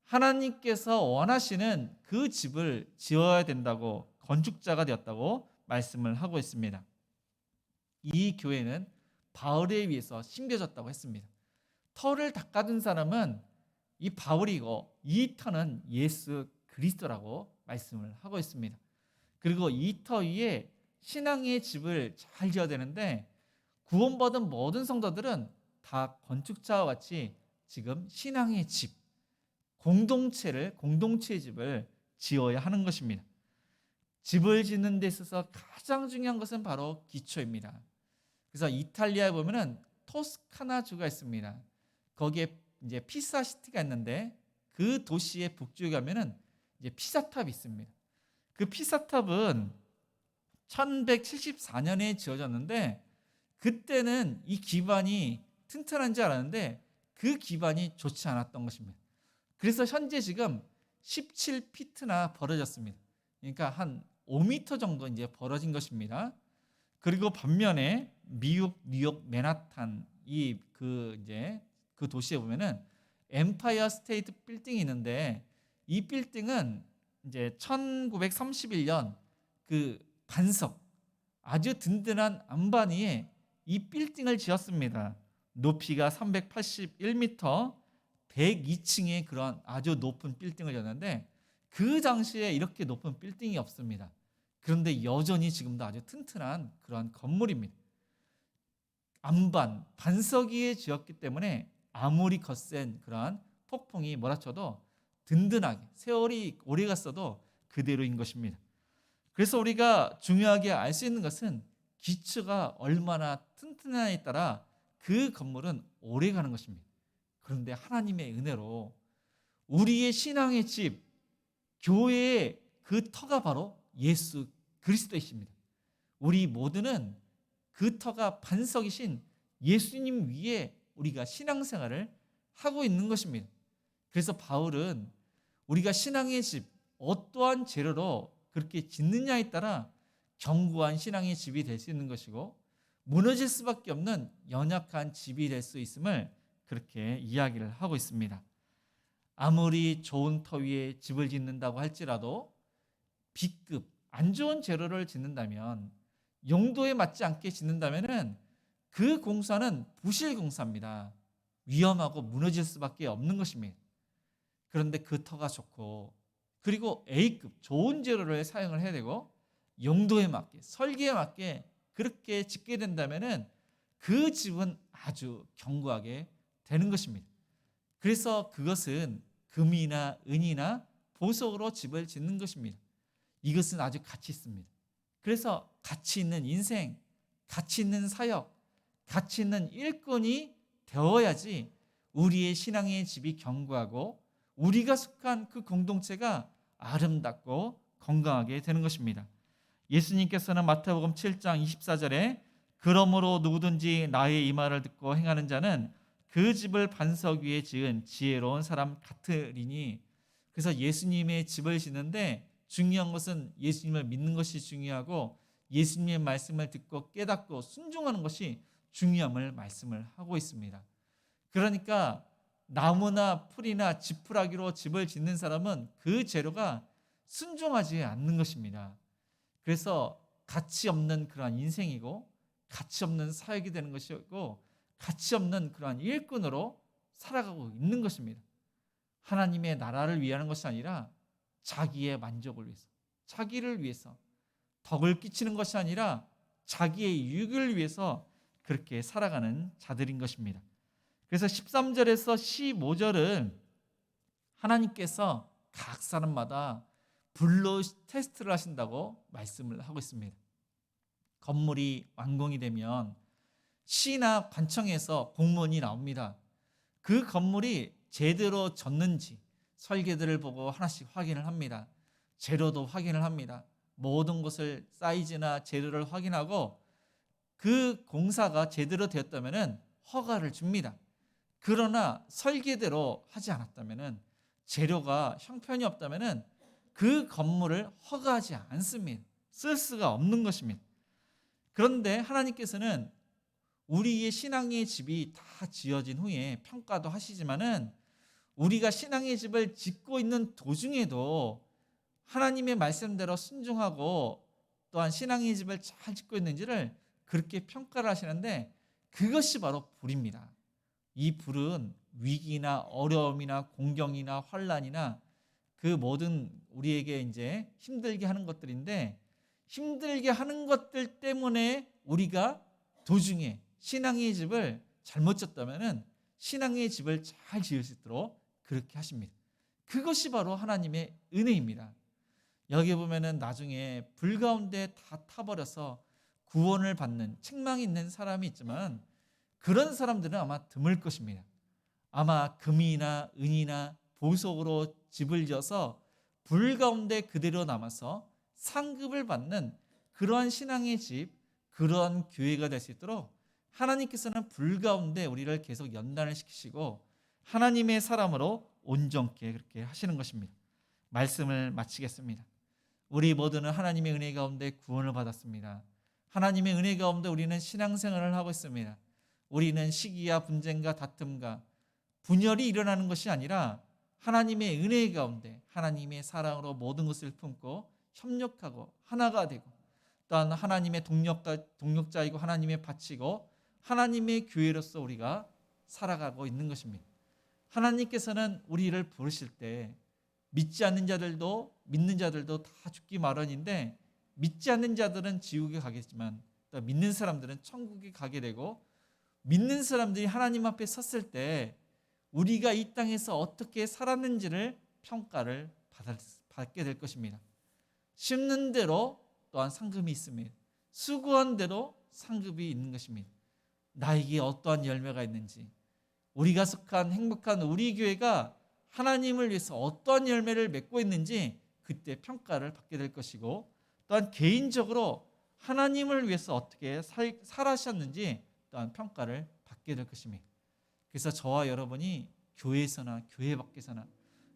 하나님께서 원하시는 그 집을 지어야 된다고, 건축자가 되었다고 말씀을 하고 있습니다. 이 교회는 바울에 의해서 심겨졌다고 했습니다. 터를 닦아둔 사람은 이 바울이고 이 터는 예수 그리스도라고 말씀을 하고 있습니다. 그리고 이 터 위에 신앙의 집을 잘 지어야 되는데, 구원받은 모든 성도들은 다 건축자와 같이 지금 신앙의 집, 공동체의 집을 지어야 하는 것입니다. 집을 짓는 데 있어서 가장 중요한 것은 바로 기초입니다. 그래서 이탈리아에 보면은 토스카나 주가 있습니다. 거기에 이제 피사시티가 있는데 그 도시의 북쪽에 가면은 이제 피사탑이 있습니다. 그 피사탑은 1174년에 지어졌는데, 그때는 이 기반이 튼튼한 줄 알았는데 그 기반이 좋지 않았던 것입니다. 그래서 현재 지금 17피트나 벌어졌습니다. 그러니까 한 5m 정도 이제 벌어진 것입니다. 그리고 반면에 미국, 뉴욕, 맨하탄 그 도시에 보면은 엠파이어 스테이트 빌딩이 있는데, 이 빌딩은 이제 1931년 그 반석, 아주 든든한 안반 위에 이 빌딩을 지었습니다. 높이가 381m, 102층의 그런 아주 높은 빌딩을 지었는데, 그 당시에 이렇게 높은 빌딩이 없습니다. 그런데 여전히 지금도 아주 튼튼한 그런 건물입니다. 안반, 반석 위에 지었기 때문에 아무리 거센 그러한 폭풍이 몰아쳐도 든든하게, 세월이 오래 갔어도 그대로인 것입니다. 그래서 우리가 중요하게 알 수 있는 것은 기초가 얼마나 튼튼하냐에 따라 그 건물은 오래 가는 것입니다. 그런데 하나님의 은혜로 우리의 신앙의 집, 교회의 그 터가 바로 예수 그리스도이십니다. 우리 모두는 그 터가 반석이신 예수님 위에 우리가 신앙생활을 하고 있는 것입니다. 그래서 바울은 우리가 신앙의 집, 어떠한 재료로 그렇게 짓느냐에 따라 견고한 신앙의 집이 될 수 있는 것이고, 무너질 수밖에 없는 연약한 집이 될 수 있음을 그렇게 이야기를 하고 있습니다. 아무리 좋은 터 위에 집을 짓는다고 할지라도 B급, 안 좋은 재료를 짓는다면, 용도에 맞지 않게 짓는다면 그 공사는 부실 공사입니다. 위험하고 무너질 수밖에 없는 것입니다. 그런데 그 터가 좋고, 그리고 A급, 좋은 재료를 사용을 해야 되고, 용도에 맞게, 설계에 맞게 그렇게 짓게 된다면 그 집은 아주 견고하게 되는 것입니다. 그래서 그것은 금이나 은이나 보석으로 집을 짓는 것입니다. 이것은 아주 가치 있습니다. 그래서 가치 있는 인생, 가치 있는 사역, 가치 있는 일꾼이 되어야지 우리의 신앙의 집이 견고하고 우리가 속한 그 공동체가 아름답고 건강하게 되는 것입니다. 예수님께서는 마태복음 7장 24절에 그러므로 누구든지 나의 이 말을 듣고 행하는 자는 그 집을 반석 위에 지은 지혜로운 사람 같으리니, 그래서 예수님의 집을 짓는데 중요한 것은 예수님을 믿는 것이 중요하고 예수님의 말씀을 듣고 깨닫고 순종하는 것이 중요함을 말씀을 하고 있습니다. 그러니까 나무나 풀이나 지푸라기로 집을 짓는 사람은 그 재료가 순종하지 않는 것입니다. 그래서 가치 없는 그러한 인생이고 가치 없는 사역이 되는 것이고 가치 없는 그러한 일꾼으로 살아가고 있는 것입니다. 하나님의 나라를 위하는 것이 아니라 자기의 만족을 위해서, 자기를 위해서, 덕을 끼치는 것이 아니라 자기의 유익을 위해서 그렇게 살아가는 자들인 것입니다. 그래서 13절에서 15절은 하나님께서 각 사람마다 불로 테스트를 하신다고 말씀을 하고 있습니다. 건물이 완공이 되면 시나 관청에서 공무원이 나옵니다. 그 건물이 제대로 졌는지 설계들을 보고 하나씩 확인을 합니다. 재료도 확인을 합니다. 모든 것을 사이즈나 재료를 확인하고 그 공사가 제대로 되었다면 허가를 줍니다. 그러나 설계대로 하지 않았다면, 재료가 형편이 없다면 그 건물을 허가하지 않습니다. 쓸 수가 없는 것입니다. 그런데 하나님께서는 우리의 신앙의 집이 다 지어진 후에 평가도 하시지만은 우리가 신앙의 집을 짓고 있는 도중에도 하나님의 말씀대로 순종하고 또한 신앙의 집을 잘 짓고 있는지를 그렇게 평가를 하시는데, 그것이 바로 불입니다. 이 불은 위기나 어려움이나 공경이나 환난이나 그 모든 우리에게 이제 힘들게 하는 것들인데, 힘들게 하는 것들 때문에 우리가 도중에 신앙의 집을 잘못 졌다면은 신앙의 집을 잘 지을 수 있도록 그렇게 하십니다. 그것이 바로 하나님의 은혜입니다. 여기 보면은 나중에 불 가운데 다 타버려서 구원을 받는 책망이 있는 사람이 있지만, 그런 사람들은 아마 드물 것입니다. 아마 금이나 은이나 보석으로 집을 지어서 불 가운데 그대로 남아서 상급을 받는 그러한 신앙의 집, 그러한 교회가 될 수 있도록 하나님께서는 불 가운데 우리를 계속 연단을 시키시고 하나님의 사람으로 온전케 그렇게 하시는 것입니다. 말씀을 마치겠습니다. 우리 모두는 하나님의 은혜 가운데 구원을 받았습니다. 하나님의 은혜 가운데 우리는 신앙생활을 하고 있습니다. 우리는 시기와 분쟁과 다툼과 분열이 일어나는 것이 아니라 하나님의 은혜 가운데 하나님의 사랑으로 모든 것을 품고 협력하고 하나가 되고, 또한 하나님의 동력자이고 하나님의 바치고 하나님의 교회로서 우리가 살아가고 있는 것입니다. 하나님께서는 우리를 부르실 때 믿지 않는 자들도 믿는 자들도 다 죽기 마련인데, 믿지 않는 자들은 지옥에 가겠지만 또 믿는 사람들은 천국에 가게 되고, 믿는 사람들이 하나님 앞에 섰을 때 우리가 이 땅에서 어떻게 살았는지를 평가를 받게 될 것입니다. 심는 대로 또한 상급이 있습니다. 수고한 대로 상급이 있는 것입니다. 나에게 어떠한 열매가 있는지, 우리가 속한 행복한 우리 교회가 하나님을 위해서 어떠한 열매를 맺고 있는지 그때 평가를 받게 될 것이고, 또한 개인적으로 하나님을 위해서 어떻게 살아셨는지 또한 평가를 받게 될 것입니다. 그래서 저와 여러분이 교회에서나 교회 밖에서나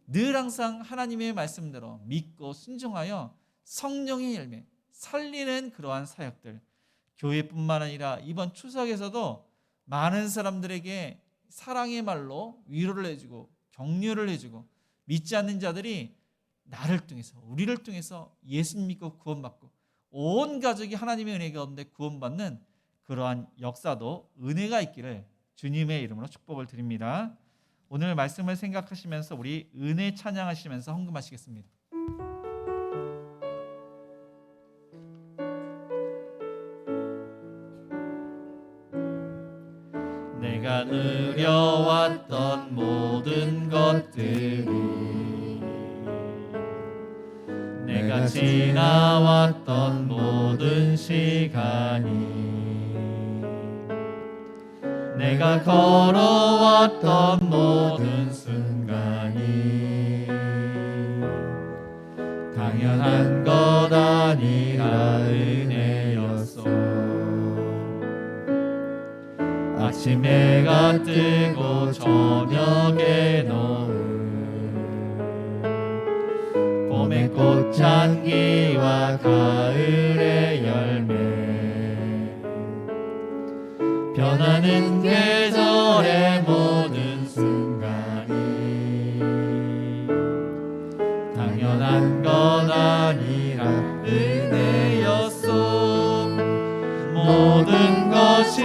늘 항상 하나님의 말씀대로 믿고 순종하여 성령의 열매 살리는 그러한 사역들, 교회뿐만 아니라 이번 추석에서도 많은 사람들에게 사랑의 말로 위로를 해주고 격려를 해주고, 믿지 않는 자들이 나를 통해서 우리를 통해서 예수 믿고 구원받고 온 가족이 하나님의 은혜 가운데 구원받는 그러한 역사도 은혜가 있기를 주님의 이름으로 축복을 드립니다. 오늘 말씀을 생각하시면서 우리 은혜 찬양하시면서 헌금하시겠습니다. 내가 누려왔던 모든 것들이, 내가 지나왔던 모든 시간이, 내가 걸어왔던 모든 순간이 당연한 것 아니라 은혜였소. 아침 해가 뜨고 저녁에 노을, 봄의 꽃향기와 가을의 열매, 변하는 계절의 모든 순간이 당연한 것 아니라 은혜였소. 모든 것이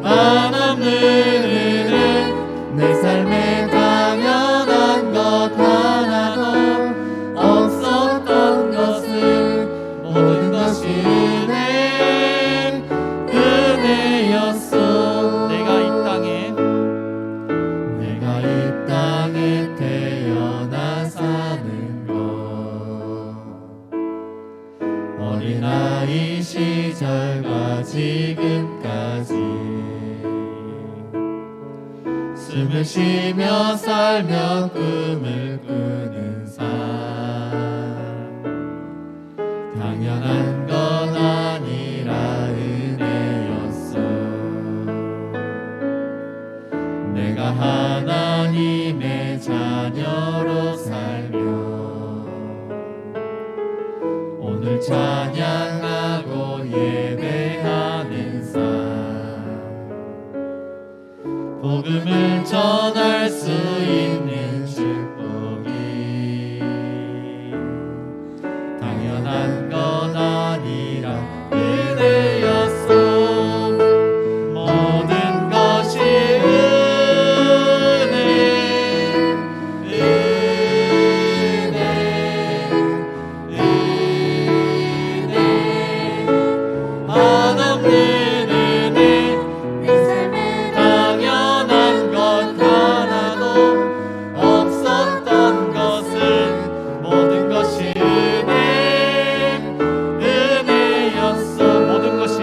한없는 은혜, 내 삶에 당연한 것 하나도 없었던 것은 모든 것이 은혜였소. 내가 이 땅에 태어나 사는 것, 어린아이 시절과 지금까지 숨을 쉬며 살며 꿈을 꾸는 삶, 당연한 건 아니라 오늘 찬양하고 예배하는 삶, 복음을 전할 수 있는 축복이 당연한 건 아니라 은혜였소. 모든 것이 한없는 은혜, 내 삶에 당연한 것 하나도 없었던 것은 모든 것이 은혜였어. 모든 것이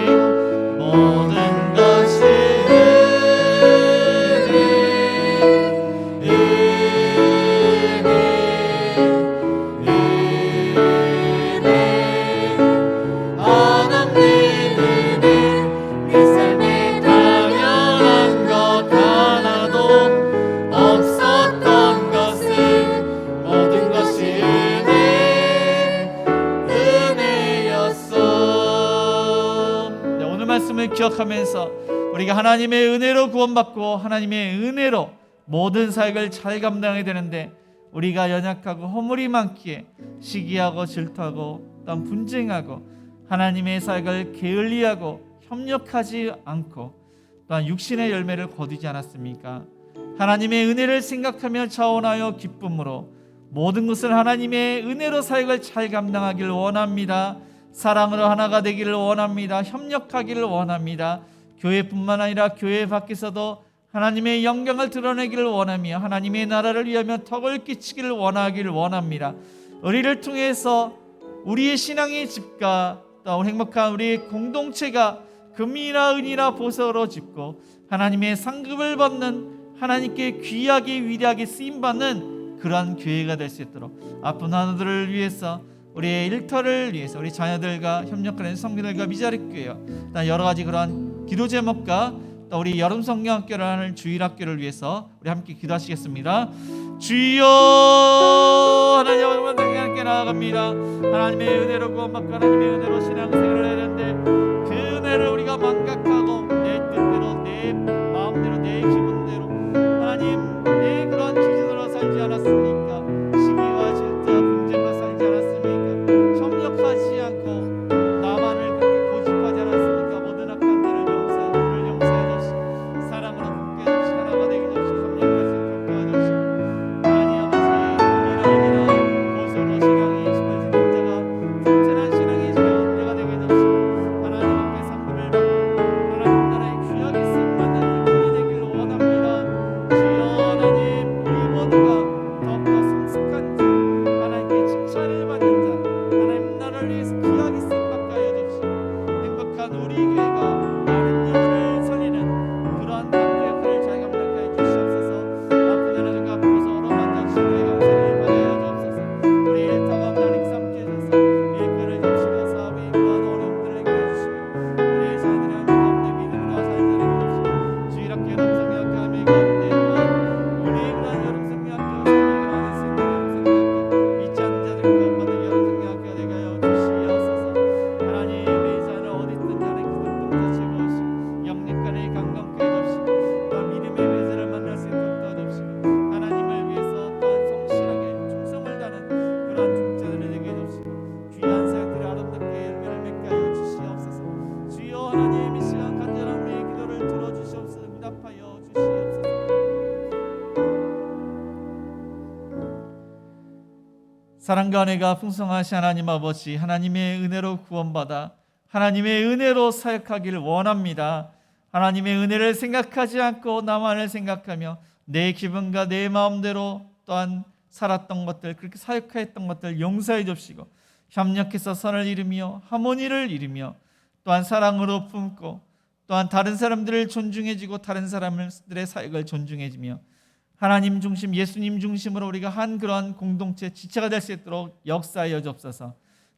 한없는 은혜, 내 삶에 당연한 것 하나도 없었던 것은 모든 것이 은혜였어. 네, 오늘 말씀을 기억하면서 우리가 하나님의 은혜로 구원받고 하나님의 은혜로 모든 사역을 잘 감당해야 되는데, 우리가 연약하고 허물이 많기에 시기하고 질투하고 또한 분쟁하고 하나님의 사역을 게을리하고 협력하지 않고 또한 육신의 열매를 거두지 않았습니까? 하나님의 은혜를 생각하며 자원하여 기쁨으로 모든 것을 하나님의 은혜로 사역을 잘 감당하기를 원합니다. 사랑으로 하나가 되기를 원합니다. 협력하기를 원합니다. 교회뿐만 아니라 교회 밖에서도 하나님의 영광을 드러내기를 원하며 하나님의 나라를 위하며 덕을 끼치기를 원하기를 원합니다. 우리를 통해서 우리의 신앙의 집과 또 행복한 우리의 공동체가 금이나 은이나 보석으로 짓고 하나님의 상급을 받는, 하나님께 귀하게 위대하게 쓰임받는 그러한 교회가 될 수 있도록 아픈 하나들을 위해서, 우리의 일터를 위해서, 우리 자녀들과 협력하는 성도들과 미자립교회와 여러 가지 그러한 기도 제목과 또 우리 여름 성경학교를 하는 주일학교를 위해서 우리 함께 기도하시겠습니다. 주여, 하나님 아버지 함께 나아갑니다. 하나님의 은혜로 구원받고 하나님의 은혜로 신앙생활을 해야 되는데 그 은혜를 우리가 망각하고 내 뜻대로, 내 마음대로, 내 기분대로 하나님 내 그런 기준으로 살지 않았습니까? 시기와 질투와 분쟁과 살지 않았습니까? 협력하지 않고 나만을 그렇게 고집하지 않았습니까? 모든 악한 일을 용서해 주시고 사랑으로 붙게 해주시고 하나가 되게 해주시고 협력할 수 있도록 도와주시고 하나님 아버지 보소로 신앙이 28세 자가 튼튼한 신앙이 자가 되게 해주시고 하나님 앞에 상급을 받고 하나님 나라의 귀하게 쓰임받는 일꾼이 되기를 원합니다. 주여 하나님, 우리 모두가 더욱더 성숙한 자, 하나님께 칭찬을 받는 자, 하나님 나라를 위해서 귀하게 쓰임받게 하여 주시고 행복한 우리 교회가 많은 영혼을 살리는 그러한 강도 역할을 잘 감당하여 주시옵소서. 아픈 하나님과 보소로 만져주시고 감사를 받아여 주옵소서. 우리 일터가 하나님 삼게 해주셔서 일꾼을 주시고 사업에 임한 어려움들을 해결해주시고 우리 자녀들의 하나님 가운데 믿음으로 살게 해주시고 주일학교 여름성경학교 하며 가운데 또한 우리 그러한 여름성경학교 성경을 하는 성경 여름성경학교 믿지 않는 자들 구원받는 여름성경학교 되게 하여 주시옵소서. 하나님 이 자를 어디든 자를 기득동자 채워주시고 영육간에 강건케 해주시고 또 믿음의 배제를 만날 수 있도록 도와주시고 하나님을 위해서 또한 성실하게 충성을 다하는 그러한 중재들을 되게 해주시고 귀한 사역들을 아름답게 열매를 맺게 하여 주시옵소서. 주여 하나님 이 시간 간절한 우리의 기도를 들어주시옵소서. 응답하여 주시옵소서. 사랑과 은혜가 풍성하신 하나님 아버지, 하나님의 은혜로 구원받아 하나님의 은혜로 사역하기를 원합니다. 하나님의 은혜를 생각하지 않고 나만을 생각하며 내 기분과 내 마음대로 또한 살았던 것들, 그렇게 사역했던 것들 용서해 주시고 협력해서 선을 이루며 하모니를 이루며 또한 사랑으로 품고 또한 다른 사람들을 존중해주고 다른 사람들의 사역을 존중해주며 하나님 중심, 예수님 중심으로 우리가 한 그러한 공동체 지체가 될 수 있도록 역사하여 주옵소서.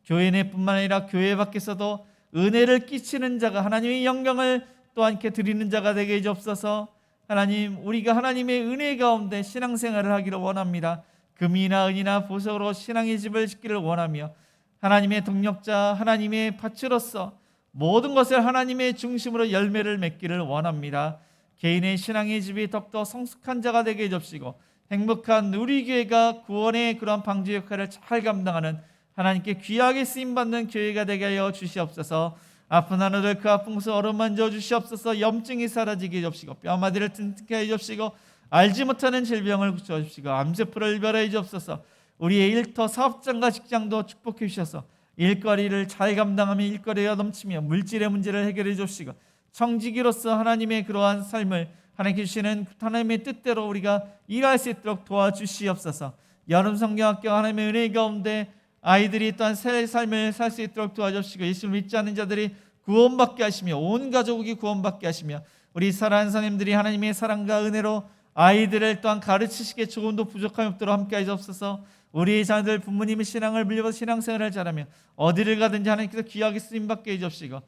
교회 내뿐만 아니라 교회 밖에서도 은혜를 끼치는 자가, 하나님의 영광을 또한 이렇게 드리는 자가 되게 해 주옵소서. 하나님, 우리가 하나님의 은혜 가운데 신앙생활을 하기를 원합니다. 금이나 은이나 보석으로 신앙의 집을 짓기를 원하며 하나님의 동력자, 하나님의 밭으로서 모든 것을 하나님의 중심으로 열매를 맺기를 원합니다. 개인의 신앙의 집이 더욱더 성숙한 자가 되게 해주시고 행복한 우리 교회가 구원의 그러한 방주 역할을 잘 감당하는 하나님께 귀하게 쓰임받는 교회가 되게 하여 주시옵소서. 아픈 하늘을 그 아픈 곳을 어루만져 주시옵소서. 염증이 사라지게 해주시고 뼈마디를 튼튼하게 해주시고 알지 못하는 질병을 고쳐주시고 암세포를 일별해 주옵소서. 우리의 일터 사업장과 직장도 축복해 주셔서 일거리를 잘 감당하며 일거리가 넘치며 물질의 문제를 해결해 주시고 청지기로서 하나님의 그러한 삶을 하나님께 주시는 하나님의 뜻대로 우리가 일할 수 있도록 도와주시옵소서. 여름 성경학교 하나님의 은혜 가운데 아이들이 또한 새 삶을 살 수 있도록 도와주시고 예수를 믿지 않는 자들이 구원받게 하시며 온 가족이 구원받게 하시며 우리 사랑하는 선생님들이 하나님의 사랑과 은혜로 아이들을 또한 가르치시기에 조금도 부족함이 없도록 함께 하시옵소서. 우리 자녀들 부모님의 신앙을 물려받아 신앙생활을 잘하며 어디를 가든지 하나님께서 귀하게 쓰임받게 해주시고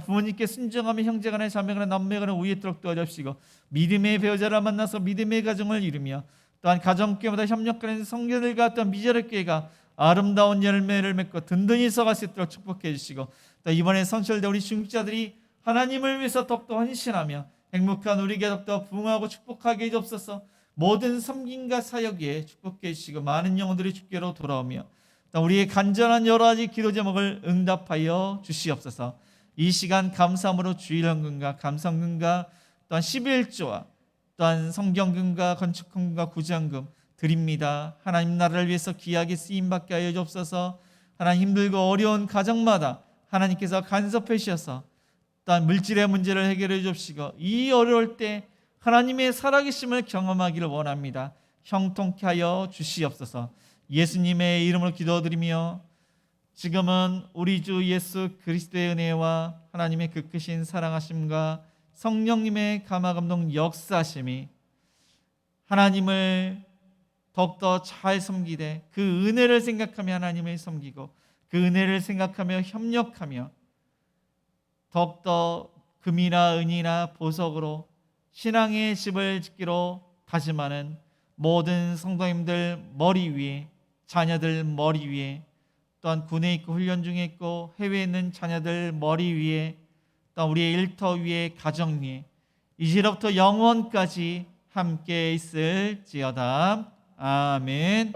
부모님께 순종하며 형제간에 자매간에 남매간에 우애토록 도와주시고 믿음의 배우자를 만나서 믿음의 가정을 이루며 또한 가정교회마다 협력하는 성교들과 또한 미자립교회가 아름다운 열매를 맺고 든든히 서갈 수 있도록 축복해 주시고 또 이번에 선출된 우리 중직자들이 하나님을 위해서 더욱더 헌신하며 행복한 우리에게 더욱더 부흥하고 축복하게 해주옵소서. 모든 섬김과 사역에 축복해 주시고 많은 영혼들이 주께로 돌아오며 또 우리의 간절한 여러 가지 기도 제목을 응답하여 주시옵소서. 이 시간 감사함으로 주일헌금과 감성금과 또한 11조와 또한 성경금과 건축헌금과 구제헌금 드립니다. 하나님 나라를 위해서 귀하게 쓰임받게 하여 주옵소서. 하나님 힘들고 어려운 가정마다 하나님께서 간섭해 주셔서 또한 물질의 문제를 해결해 주옵시고 이 어려울 때 하나님의 살아계심을 경험하기를 원합니다. 형통케 하여 주시옵소서. 예수님의 이름으로 기도드리며 지금은 우리 주 예수 그리스도의 은혜와 하나님의 그 크신 사랑하심과 성령님의 감화감동 역사하심이 하나님을 더욱더 잘 섬기되 그 은혜를 생각하며 하나님을 섬기고 그 은혜를 생각하며 협력하며 더욱더 금이나 은이나 보석으로 신앙의 집을 짓기로 다짐하는 모든 성도님들 머리 위에 자녀들 머리 위에 또한 군에 있고 훈련 중에 있고 해외에 있는 자녀들 머리 위에 또한 우리의 일터 위에 가정 위에 이제로부터 영원까지 함께 있을지어다. 아멘.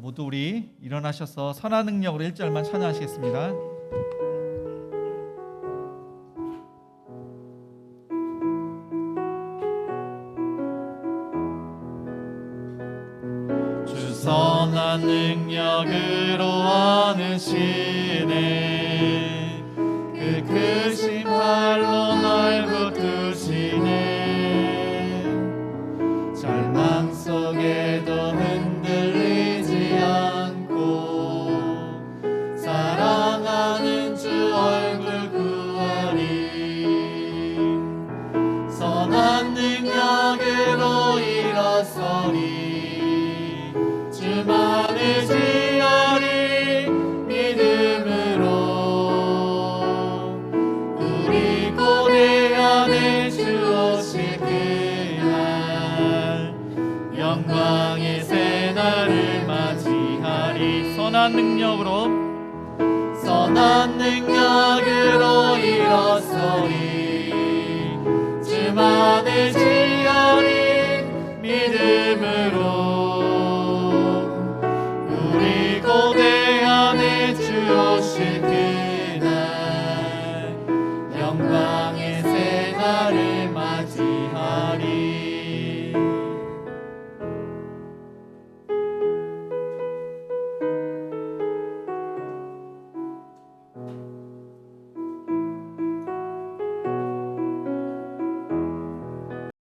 모두 우리 일어나셔서 선한 능력으로 1절만 찬양하시겠습니다. 주 선한 능력으로 안으시네 그 크신 팔로 날 붙드시네 절망 속에도 흔들리지 않고 사랑하는 주 얼굴 구하리 선한 능력으로 일어서리 주만을 지어리 믿음으로 우리 고대 안에 주 오실 그날 영광의 새날을 맞이하리 선한 능력으로 일어서리 주만을 지어리 믿음으로 우리 고대 안에 주 오실 그날 영광의 새날을 맞이